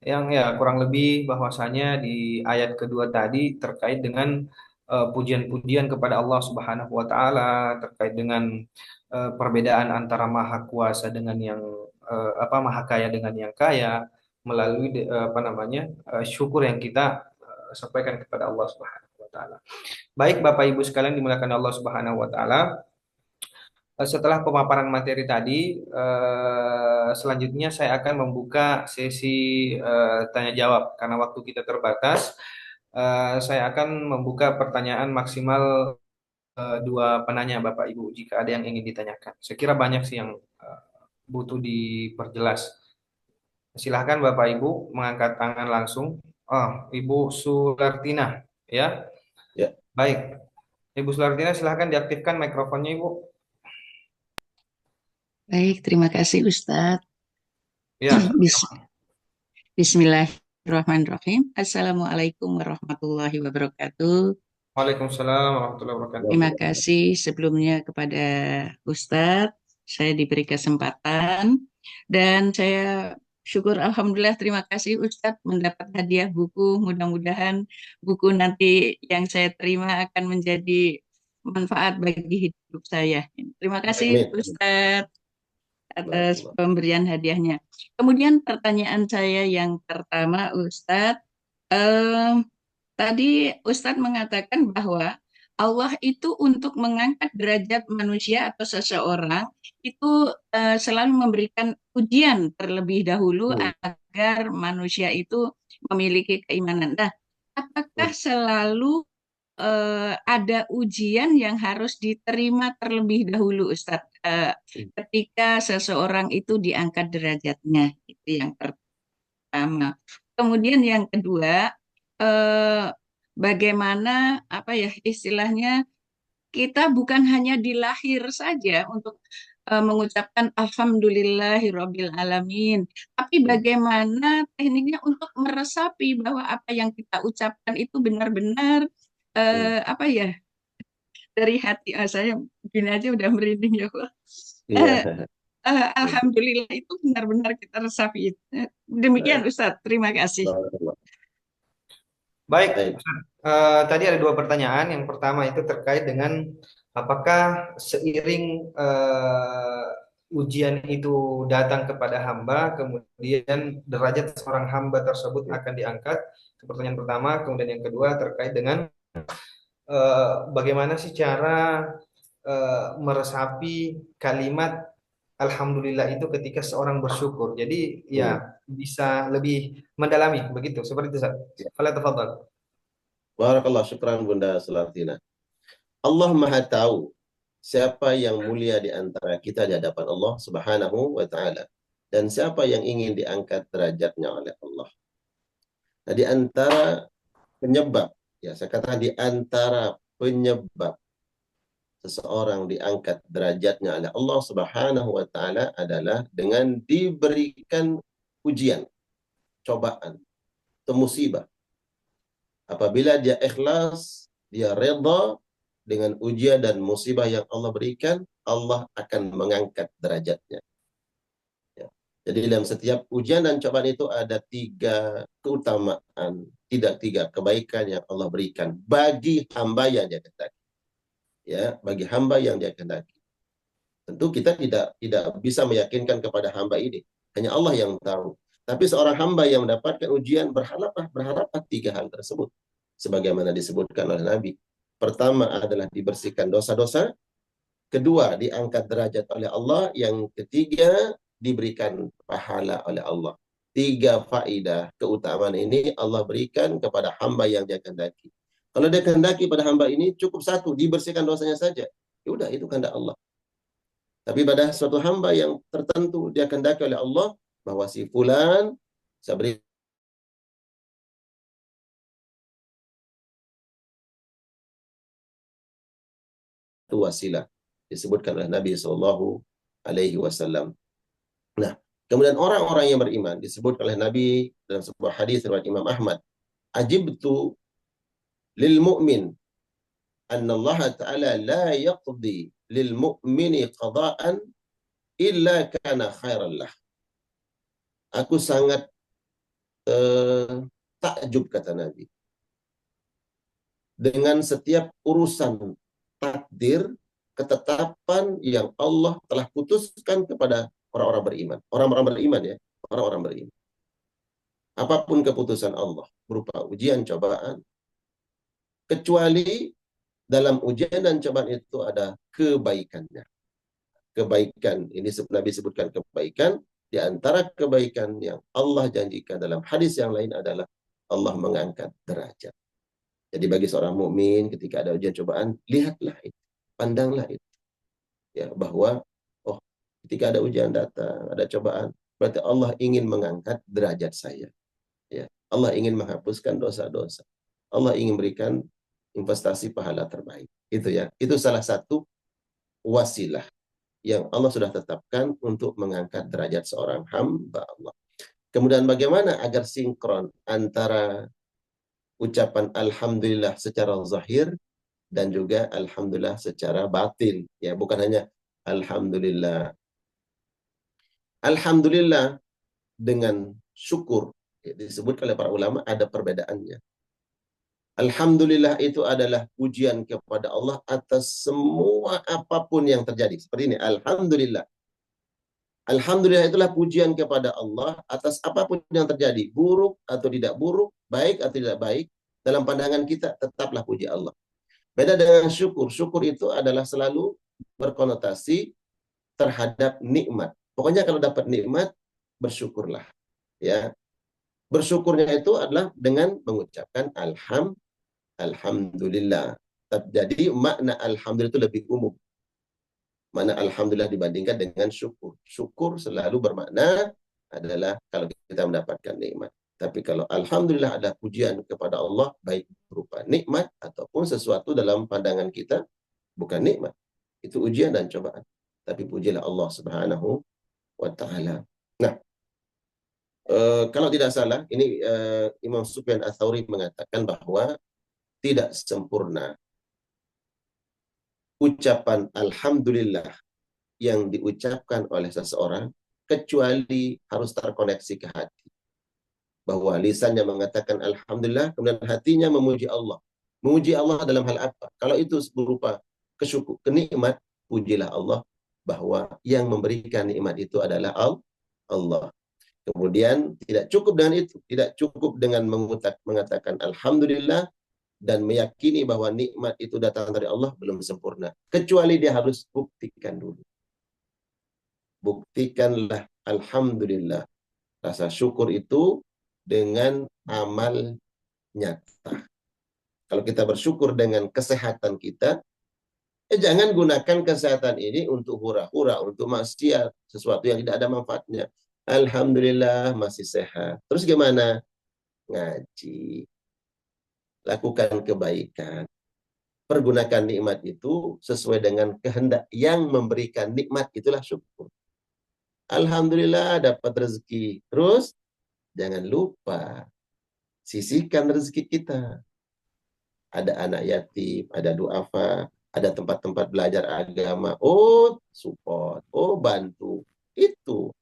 yang ya kurang lebih bahwasanya di ayat kedua tadi terkait dengan pujian-pujian kepada Allah Subhanahu wa taala, terkait dengan perbedaan antara maha kuasa dengan yang maha kaya dengan yang kaya, melalui syukur yang kita sampaikan kepada Allah Subhanahu wa taala. Baik Bapak Ibu sekalian dimuliakan Allah Subhanahu wa taala. Setelah pemaparan materi tadi, selanjutnya saya akan membuka sesi tanya jawab karena waktu kita terbatas. Saya akan membuka pertanyaan maksimal 2 penanya Bapak Ibu jika ada yang ingin ditanyakan. Saya kira banyak sih yang butuh diperjelas. Silahkan Bapak Ibu mengangkat tangan langsung. Ibu Sulartina, ya? Ya. Baik. Ibu Sulartina, silahkan diaktifkan mikrofonnya, Ibu. Baik, terima kasih Ustadz. Ya. Bismillahirrahmanirrahim. Assalamualaikum warahmatullahi wabarakatuh. Waalaikumsalam warahmatullahi wabarakatuh. Terima kasih sebelumnya kepada Ustadz. Saya diberi kesempatan dan saya syukur alhamdulillah, terima kasih Ustadz mendapat hadiah buku. Mudah-mudahan buku nanti yang saya terima akan menjadi manfaat bagi hidup saya. Terima kasih Ustadz atas pemberian hadiahnya. Kemudian pertanyaan saya yang pertama Ustadz, tadi Ustadz mengatakan bahwa Allah itu untuk mengangkat derajat manusia atau seseorang itu selalu memberikan ujian terlebih dahulu agar manusia itu memiliki keimanan. Nah, apakah selalu ada ujian yang harus diterima terlebih dahulu, Ustadz, ketika seseorang itu diangkat derajatnya? Itu yang pertama. Kemudian yang kedua, bagaimana istilahnya, kita bukan hanya di lahir saja untuk mengucapkan alhamdulillahirabbil alamin, tapi bagaimana tekniknya untuk meresapi bahwa apa yang kita ucapkan itu benar-benar dari hati. Saya gini aja udah merinding ya Allah. Alhamdulillah itu benar-benar kita resapi. Demikian Ustadz, terima kasih. Baik, tadi ada 2 pertanyaan. Yang pertama itu terkait dengan apakah seiring ujian itu datang kepada hamba, kemudian derajat seorang hamba tersebut akan diangkat. Itu pertanyaan pertama. Kemudian yang kedua terkait dengan bagaimana sih cara meresapi kalimat alhamdulillah itu ketika seorang bersyukur. Jadi ya bisa lebih mendalami begitu, seperti itu. Fala tafadhal. Barakallah, syukran Bunda Sulartina. Allah Maha tahu siapa yang mulia di antara kita di hadapan Allah Subhanahu wa taala dan siapa yang ingin diangkat derajatnya oleh Allah. Nah, di antara penyebab, ya saya katakan di antara penyebab seseorang diangkat derajatnya oleh Allah Subhanahu wa taala adalah dengan diberikan ujian, cobaan, atau musibah. Apabila dia ikhlas, dia redha dengan ujian dan musibah yang Allah berikan, Allah akan mengangkat derajatnya. Ya. Jadi dalam setiap ujian dan cobaan itu ada 3 keutamaan, tidak 3 kebaikan yang Allah berikan bagi hamba yang dia kehendaki. Ya, bagi hamba yang dia kehendaki. Tentu kita tidak bisa meyakinkan kepada hamba ini. Hanya Allah yang tahu. Tapi seorang hamba yang mendapatkan ujian berharaplah 3 hal tersebut. Sebagaimana disebutkan oleh Nabi. Pertama adalah dibersihkan dosa-dosa. Kedua, diangkat derajat oleh Allah. Yang ketiga, diberikan pahala oleh Allah. 3 faidah keutamaan ini Allah berikan kepada hamba yang dia kehendaki. Kalau dia kehendaki pada hamba ini, cukup 1, dibersihkan dosanya saja. Ya udah, itu kehendak Allah. Tapi pada suatu hamba yang tertentu, dia kehendaki oleh Allah, bahwa si fulan, saya beri wasilah. Disebutkan oleh Nabi SAW. Nah, kemudian orang-orang yang beriman, disebut oleh Nabi dalam sebuah hadis riwayat Imam Ahmad. Ajibtu lil mu'min anna Allah Ta'ala la yaqdi lil mu'mini qada'an illa kana khairan lah. Aku sangat takjub, kata Nabi, dengan setiap urusan takdir, ketetapan yang Allah telah putuskan kepada orang-orang beriman. Orang-orang beriman, ya, orang-orang beriman. Apapun keputusan Allah berupa ujian, cobaan, kecuali dalam ujian dan cobaan itu ada kebaikannya. Kebaikan, ini Nabi sebutkan kebaikan, di antara kebaikan yang Allah janjikan dalam hadis yang lain adalah Allah mengangkat derajat. Jadi bagi seorang mukmin ketika ada ujian cobaan, lihatlah itu, pandanglah itu. Ya, bahwa ketika ada ujian datang, ada cobaan, berarti Allah ingin mengangkat derajat saya. Ya, Allah ingin menghapuskan dosa-dosa. Allah ingin berikan investasi pahala terbaik. Itu ya. Itu salah satu wasilah yang Allah sudah tetapkan untuk mengangkat derajat seorang hamba Allah. Kemudian bagaimana agar sinkron antara ucapan alhamdulillah secara zahir dan juga alhamdulillah secara batin, ya, bukan hanya alhamdulillah. Alhamdulillah dengan syukur, ya, disebut oleh para ulama ada perbedaannya. Alhamdulillah itu adalah pujian kepada Allah atas semua apapun yang terjadi. Seperti ini, alhamdulillah. Alhamdulillah itulah pujian kepada Allah atas apapun yang terjadi, buruk atau tidak buruk, baik atau tidak baik, dalam pandangan kita tetaplah puji Allah. Beda dengan syukur. Syukur itu adalah selalu berkonotasi terhadap nikmat. Pokoknya kalau dapat nikmat, bersyukurlah. Ya, bersyukurnya itu adalah dengan mengucapkan alhamdulillah. Jadi makna alhamdulillah itu lebih umum. Makna alhamdulillah dibandingkan dengan syukur. Syukur selalu bermakna adalah kalau kita mendapatkan nikmat. Tapi kalau alhamdulillah ada pujian kepada Allah, baik berupa nikmat ataupun sesuatu dalam pandangan kita bukan nikmat. Itu ujian dan cobaan. Tapi pujilah Allah Subhanahu wa ta'ala. Nah, kalau tidak salah, ini Imam Sufyan Ats-Tsauri mengatakan bahwa tidak sempurna ucapan alhamdulillah yang diucapkan oleh seseorang kecuali harus terkoneksi ke hati. Bahwa lisannya mengatakan alhamdulillah, kemudian hatinya memuji Allah. Memuji Allah dalam hal apa? Kalau itu berupa kesyukur, kenikmat, pujilah Allah, bahwa yang memberikan nikmat itu adalah Allah. Kemudian tidak cukup dengan itu, tidak cukup dengan mengatakan alhamdulillah dan meyakini bahwa nikmat itu datang dari Allah, belum sempurna. Kecuali dia harus buktikan dulu. Buktikanlah alhamdulillah, rasa syukur itu dengan amal nyata. Kalau kita bersyukur dengan kesehatan kita, Jangan gunakan kesehatan ini untuk hura-hura, untuk maksiat, sesuatu yang tidak ada manfaatnya. Alhamdulillah masih sehat. Terus gimana? Ngaji, lakukan kebaikan. Pergunakan nikmat itu sesuai dengan kehendak yang memberikan nikmat, itulah syukur. Alhamdulillah dapat rezeki. Terus jangan lupa sisihkan rezeki kita. Ada anak yatim, ada duafa, ada tempat-tempat belajar agama. Oh, support, oh bantu. Itu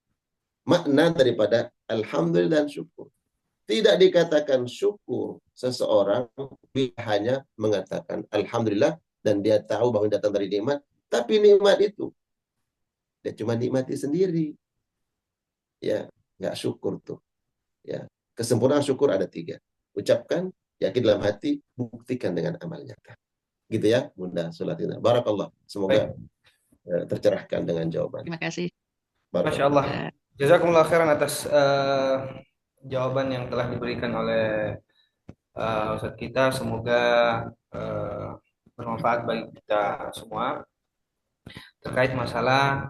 makna daripada alhamdulillah dan syukur. Tidak dikatakan syukur seseorang bila hanya mengatakan alhamdulillah dan dia tahu bahwa datang dari nikmat, tapi nikmat itu dia cuma nikmati sendiri. Ya, nggak syukur tuh. Ya, kesempurnaan syukur ada 3. Ucapkan, yakin dalam hati, buktikan dengan amal nyata. Gitu ya, Bunda Sulatina. Barakallah. Semoga tercerahkan dengan jawaban. Terima kasih. Masya Allah. Jazakumullah khairan atas jawaban yang telah diberikan oleh Ustadz kita. Semoga bermanfaat bagi kita semua terkait masalah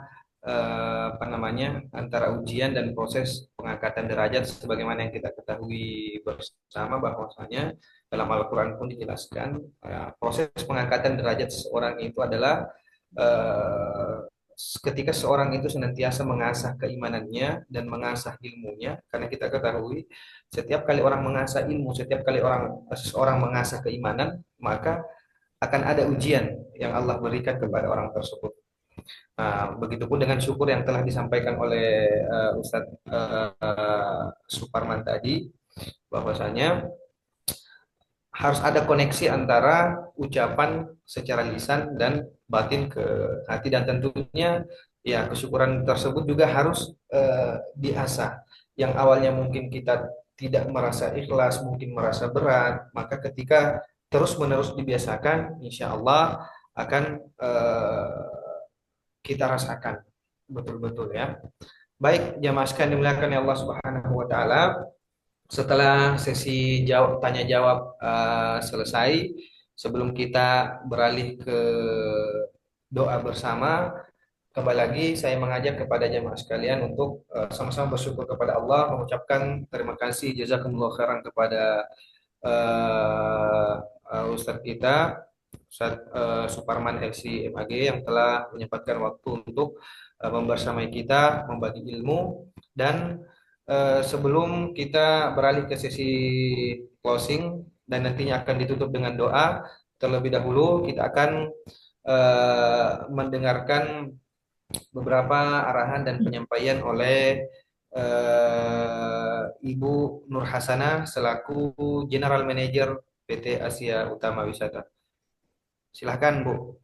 antara ujian dan proses pengangkatan derajat, sebagaimana yang kita ketahui bersama bahwasanya dalam Al-Quran pun dijelaskan proses pengangkatan derajat seseorang itu adalah ketika seorang itu senantiasa mengasah keimanannya dan mengasah ilmunya, karena kita ketahui setiap kali orang mengasah ilmu, setiap kali seseorang mengasah keimanan, maka akan ada ujian yang Allah berikan kepada orang tersebut. Begitupun dengan syukur yang telah disampaikan oleh Ustadz Suparman tadi, bahwasanya harus ada koneksi antara ucapan secara lisan dan batin ke hati, dan tentunya ya kesyukuran tersebut juga harus diasah. Yang awalnya mungkin kita tidak merasa ikhlas, mungkin merasa berat, maka ketika terus-menerus dibiasakan, insya Allah akan kita rasakan betul-betul ya. Baik, jamaah sekalian dimuliakan Allah Subhanahu wa taala. Setelah sesi tanya jawab selesai, sebelum kita beralih ke doa bersama, kembali lagi saya mengajak kepada jamaah sekalian untuk sama-sama bersyukur kepada Allah, mengucapkan terima kasih jazakumullah khairan kepada Ustadz kita Ustadz Suparman FC MAG yang telah menyempatkan waktu untuk membersamai kita, membagi ilmu. Dan sebelum kita beralih ke sesi closing dan nantinya akan ditutup dengan doa, terlebih dahulu kita akan mendengarkan beberapa arahan dan penyampaian oleh Ibu Nur Hasanah selaku General Manager PT Asia Utama Wisata. Silahkan, Bu.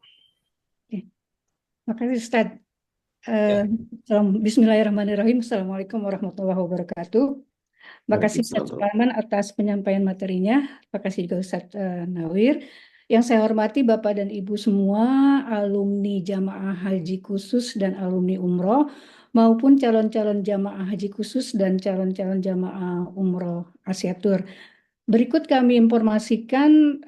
Terima kasih, Ustaz. Bismillahirrahmanirrahim. Assalamualaikum warahmatullahi wabarakatuh. Terima kasih Ustaz Suparman atas penyampaian materinya. Terima kasih juga Ustaz Nawir. Yang saya hormati Bapak dan Ibu semua, alumni jamaah haji khusus dan alumni umroh, maupun calon-calon jamaah haji khusus dan calon-calon jamaah umroh Asiatur. Berikut kami informasikan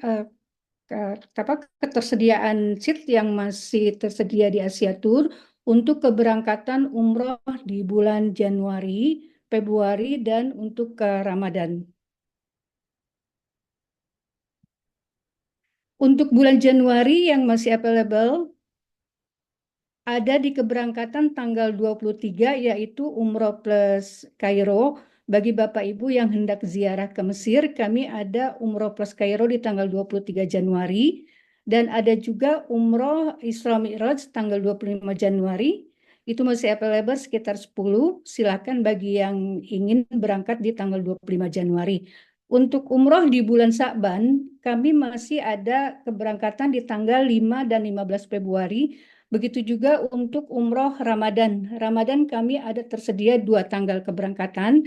ketersediaan seat yang masih tersedia di Asiatur untuk keberangkatan umroh di bulan Januari, Februari, dan untuk ke Ramadan. Untuk bulan Januari yang masih available ada di keberangkatan tanggal 23, yaitu umroh plus Kairo. Bagi Bapak Ibu yang hendak ziarah ke Mesir, kami ada umroh plus Kairo di tanggal 23 Januari. Dan ada juga umroh Isra Mi'raj tanggal 25 Januari. Itu masih available sekitar 10. Silakan bagi yang ingin berangkat di tanggal 25 Januari. Untuk umroh di bulan Sa'ban, kami masih ada keberangkatan di tanggal 5 dan 15 Februari. Begitu juga untuk umroh Ramadan. Ramadan kami ada tersedia 2 tanggal keberangkatan,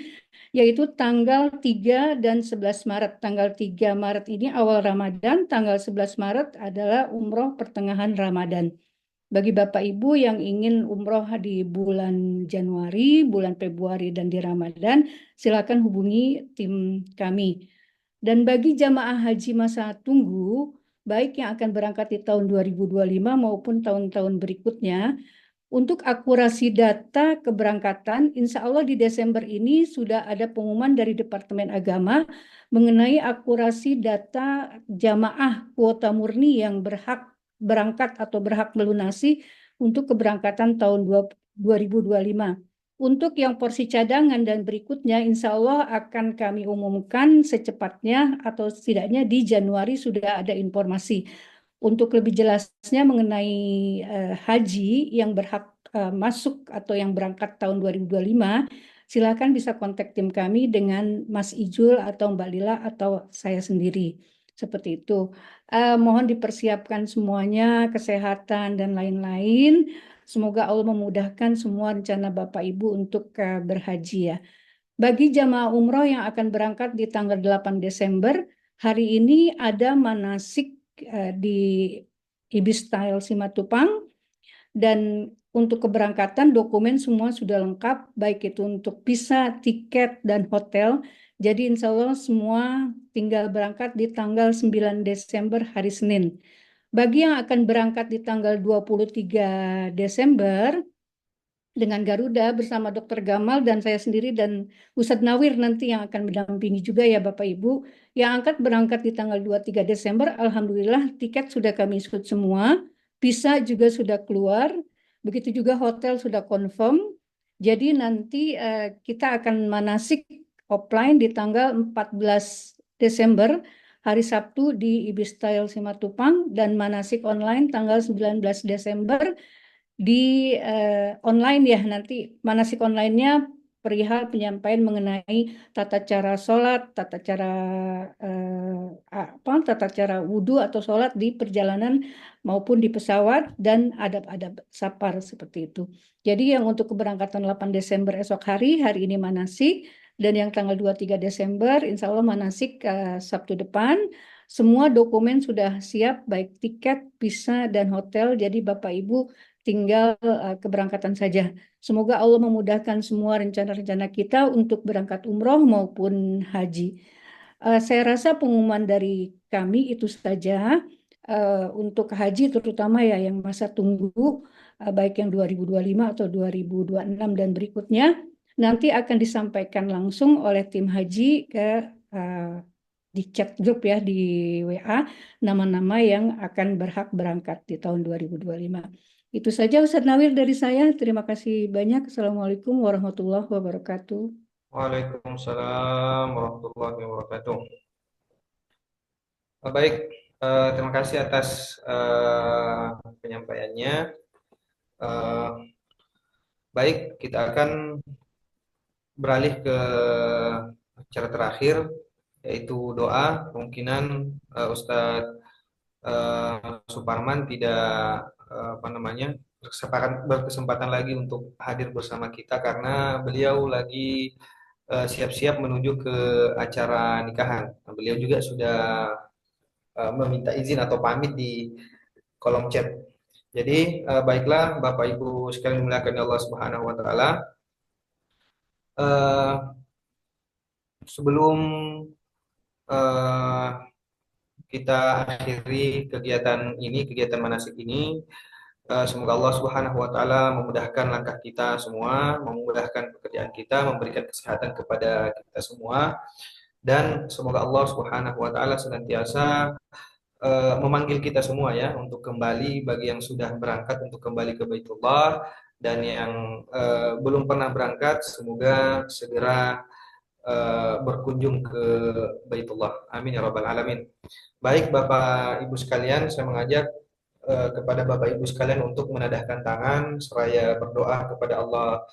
yaitu tanggal 3 dan 11 Maret. Tanggal 3 Maret ini awal Ramadan, tanggal 11 Maret adalah umroh pertengahan Ramadan. Bagi Bapak Ibu yang ingin umroh di bulan Januari, bulan Februari, dan di Ramadan, silakan hubungi tim kami. Dan bagi jamaah haji masa tunggu, baik yang akan berangkat di tahun 2025 maupun tahun-tahun berikutnya. Untuk akurasi data keberangkatan, insya Allah di Desember ini sudah ada pengumuman dari Departemen Agama mengenai akurasi data jamaah kuota murni yang berhak berangkat atau berhak melunasi untuk keberangkatan tahun 2025. Untuk yang porsi cadangan dan berikutnya, insya Allah akan kami umumkan secepatnya atau setidaknya di Januari sudah ada informasi. Untuk lebih jelasnya mengenai haji yang berhak masuk atau yang berangkat tahun 2025, silakan bisa kontak tim kami dengan Mas Ijul atau Mbak Lila atau saya sendiri. Seperti itu. Mohon dipersiapkan semuanya, kesehatan dan lain-lain. Semoga Allah memudahkan semua rencana Bapak Ibu untuk berhaji ya. Bagi jamaah umroh yang akan berangkat di tanggal 8 Desember, hari ini ada manasik di Ibis Style Simatupang, dan untuk keberangkatan dokumen semua sudah lengkap, baik itu untuk visa, tiket, dan hotel. Jadi insya Allah semua tinggal berangkat di tanggal 9 Desember hari Senin. Bagi yang akan berangkat di tanggal 23 Desember dengan Garuda bersama Dr. Gamal dan saya sendiri dan Ustadz Nawir nanti yang akan mendampingi juga ya Bapak Ibu. Yang angkat berangkat di tanggal 23 Desember, Alhamdulillah tiket sudah kami shoot semua, visa juga sudah keluar, begitu juga hotel sudah confirm. Jadi nanti kita akan manasik offline di tanggal 14 Desember, hari Sabtu di Ibis Style Simatupang, dan manasik online tanggal 19 Desember di online ya. Nanti manasik online-nya perihal penyampaian mengenai tata cara sholat, tata cara wudhu atau sholat di perjalanan maupun di pesawat, dan adab-adab safar seperti itu. Jadi yang untuk keberangkatan 8 Desember esok hari ini manasik, dan yang tanggal 23 Desember insya Allah manasik Sabtu depan. Semua dokumen sudah siap, baik tiket, visa, dan hotel. Jadi Bapak Ibu tinggal keberangkatan saja. Semoga Allah memudahkan semua rencana-rencana kita untuk berangkat umroh maupun haji. Saya rasa pengumuman dari kami itu saja. Untuk haji terutama ya yang masa tunggu, baik yang 2025 atau 2026 dan berikutnya, nanti akan disampaikan langsung oleh tim haji ke di chat grup ya, di WA, nama-nama yang akan berhak berangkat di tahun 2025. Itu saja Ustadz Nawir dari saya. Terima kasih banyak. Assalamualaikum warahmatullahi wabarakatuh. Waalaikumsalam warahmatullahi wabarakatuh. Baik, terima kasih atas penyampaiannya. Baik, kita akan beralih ke acara terakhir, yaitu doa. Kemungkinan Ustadz Suparman tidak berkesempatan lagi untuk hadir bersama kita karena beliau lagi siap-siap menuju ke acara nikahan. Nah, beliau juga sudah meminta izin atau pamit di kolom chat. Jadi baiklah Bapak Ibu sekalian dimuliakan Allah Subhanahu wa taala. Sebelum kita akhiri kegiatan manasik ini, semoga Allah Subhanahu wa taala memudahkan langkah kita semua, memudahkan pekerjaan kita, memberikan kesehatan kepada kita semua, dan semoga Allah Subhanahu wa taala senantiasa memanggil kita semua ya untuk kembali, bagi yang sudah berangkat untuk kembali ke Baitullah, dan yang belum pernah berangkat semoga segera berkunjung ke Baitullah. Amin ya rabbal alamin. Baik Bapak Ibu sekalian, saya mengajak kepada Bapak Ibu sekalian untuk menadahkan tangan seraya berdoa kepada Allah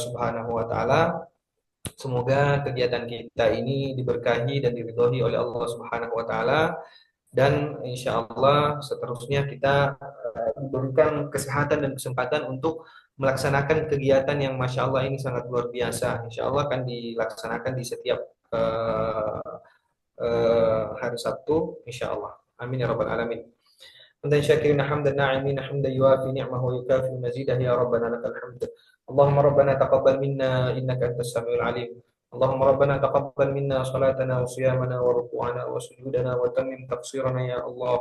Subhanahu wa taala. Semoga kegiatan kita ini diberkahi dan diridhoi oleh Allah Subhanahu wa taala, dan insya Allah seterusnya kita diberikan kesehatan dan kesempatan untuk melaksanakan kegiatan yang Masya Allah ini sangat luar biasa. Insya Allah akan dilaksanakan di setiap hari Sabtu, insya Allah. Amin ya rabbal alamin. Hamdan syakirin hamdan na'imin hamdan yuafi ni'mahu wa yukafi mazidah ya rabbana lakal hamd. Allahumma rabbana taqabbal minna innaka antas samiul alim اللهم ربنا تقبل منا صلاتنا وصيامنا وركوعنا وسجودنا وتمم تقصيرنا يا الله.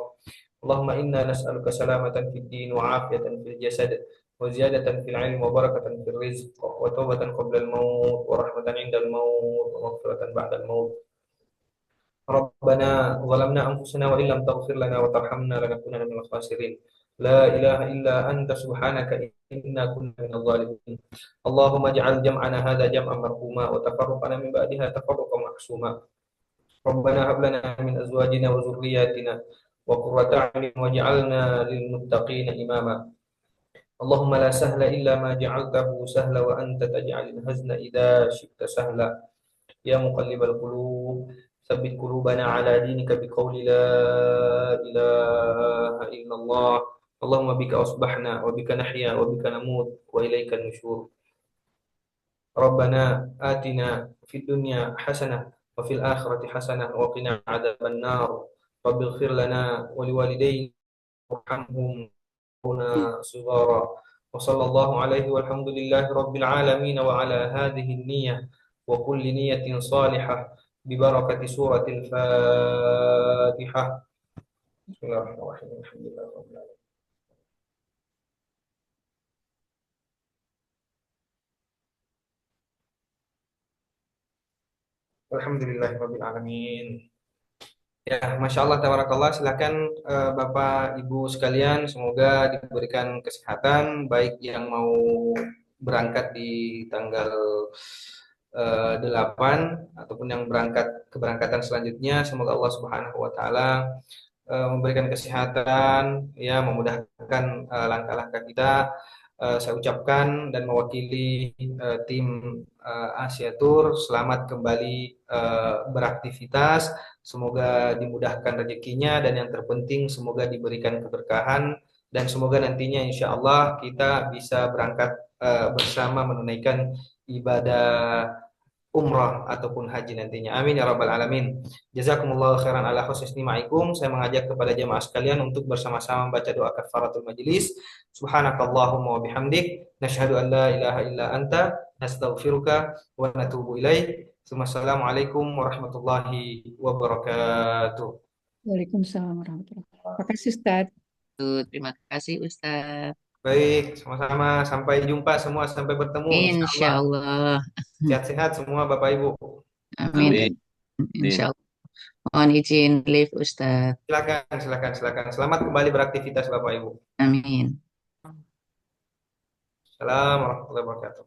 اللهم إنا نسألك سلامة في الدين وعافية في الجسد وزيادة في العلم وبركة في الرزق وتوبة قبل الموت ورحمة عند الموت ومغفرة بعد الموت. ربنا ظلمنا أنفسنا وإن لم تغفر لنا وترحمنا لنكونن من الخاسرين. لا إله إلا أنت سبحانك إنا كنا من الظالمين. اللهم اجعل جمعنا هذا جمعا مرحوما وتفرقنا من بعدها تفرقا معصوما. ربنا هب لنا من أزواجنا وذرياتنا وقرة أعين واجعلنا للمتقين إماما. اللهم لا سهل إلا ما جعلته سهلا وأنت تجعل الحزن إذا شئت سهلا. يا مقلب القلوب ثبت قلوبنا على دينك بقول لا إله إلا الله. اللهم بك أصبحنا وبك نحيا وبك نموت وإليك النشور. ربنا آتنا في الدنيا حسنة وفي الآخرة حسنة وقنا عذاب النار. رب اغفر لنا ولوالدينا وارحمهم هنا صغارا. وصلى الله عليه والحمد لله رب العالمين وعلى هذه النية وكل نية صالحة ببركة سورة الفاتحة. بسم الله الرحمن الرحيم. الحمد لله رب العالمين. Alhamdulillah rabbil alamin. Ya, Masya Allah, tabarakallah. Silakan Bapak Ibu sekalian, semoga diberikan kesehatan, baik yang mau berangkat di tanggal 8 ataupun yang berangkat keberangkatan selanjutnya. Semoga Allah Subhanahu wa taala memberikan kesehatan, ya, memudahkan langkah-langkah kita. Saya ucapkan dan mewakili tim Asia Tour, selamat kembali beraktivitas. Semoga dimudahkan rezekinya dan yang terpenting semoga diberikan keberkahan dan semoga nantinya insya Allah kita bisa berangkat bersama menunaikan ibadah umrah ataupun haji nantinya. Amin ya rabbal alamin. Jazakumullahu khairan ala husni istimaikum. Saya mengajak kepada jemaah sekalian untuk bersama-sama membaca doa kafaratul majelis. Subhanakallahumma wa bihamdik, nasyhadu an la ilaha illa anta, nastaghfiruka wa natubu ilaik. Wassalamualaikum warahmatullahi wabarakatuh. Waalaikumsalam warahmatullahi wabarakatuh. Terima kasih Ustaz. Terima kasih Ustaz. Baik, sama-sama. Sampai jumpa semua, sampai bertemu insya Insya Allah. Allah. Sehat-sehat semua Bapak Ibu. Amin. Insya Allah. Mohon izin live Ustaz. Silakan. Selamat kembali beraktivitas Bapak Ibu. Amin. Assalamualaikum warahmatullahi wabarakatuh.